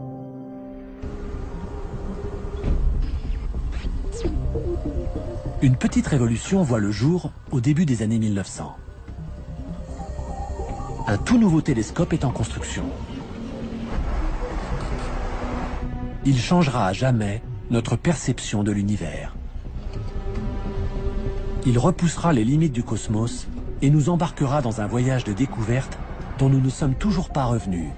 Une petite révolution voit le jour au début des années 1900. Un tout nouveau télescope est en construction. Il changera à jamais notre perception de l'univers. Il repoussera les limites du cosmos et nous embarquera dans un voyage de découverte dont nous ne sommes toujours pas revenus.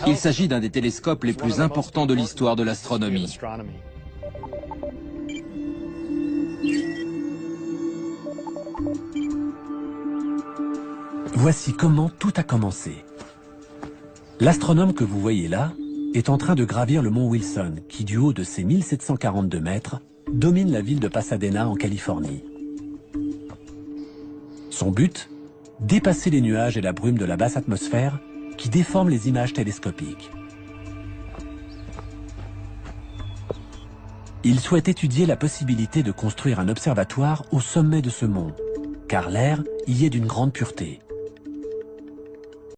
Il s'agit d'un des télescopes les plus importants de l'histoire de l'astronomie. Voici comment tout a commencé. L'astronome que vous voyez là est en train de gravir le mont Wilson, qui du haut de ses 1742 mètres, domine la ville de Pasadena en Californie. Son but? Dépasser les nuages et la brume de la basse atmosphère qui déforment les images télescopiques. Il souhaite étudier la possibilité de construire un observatoire au sommet de ce mont, car l'air y est d'une grande pureté.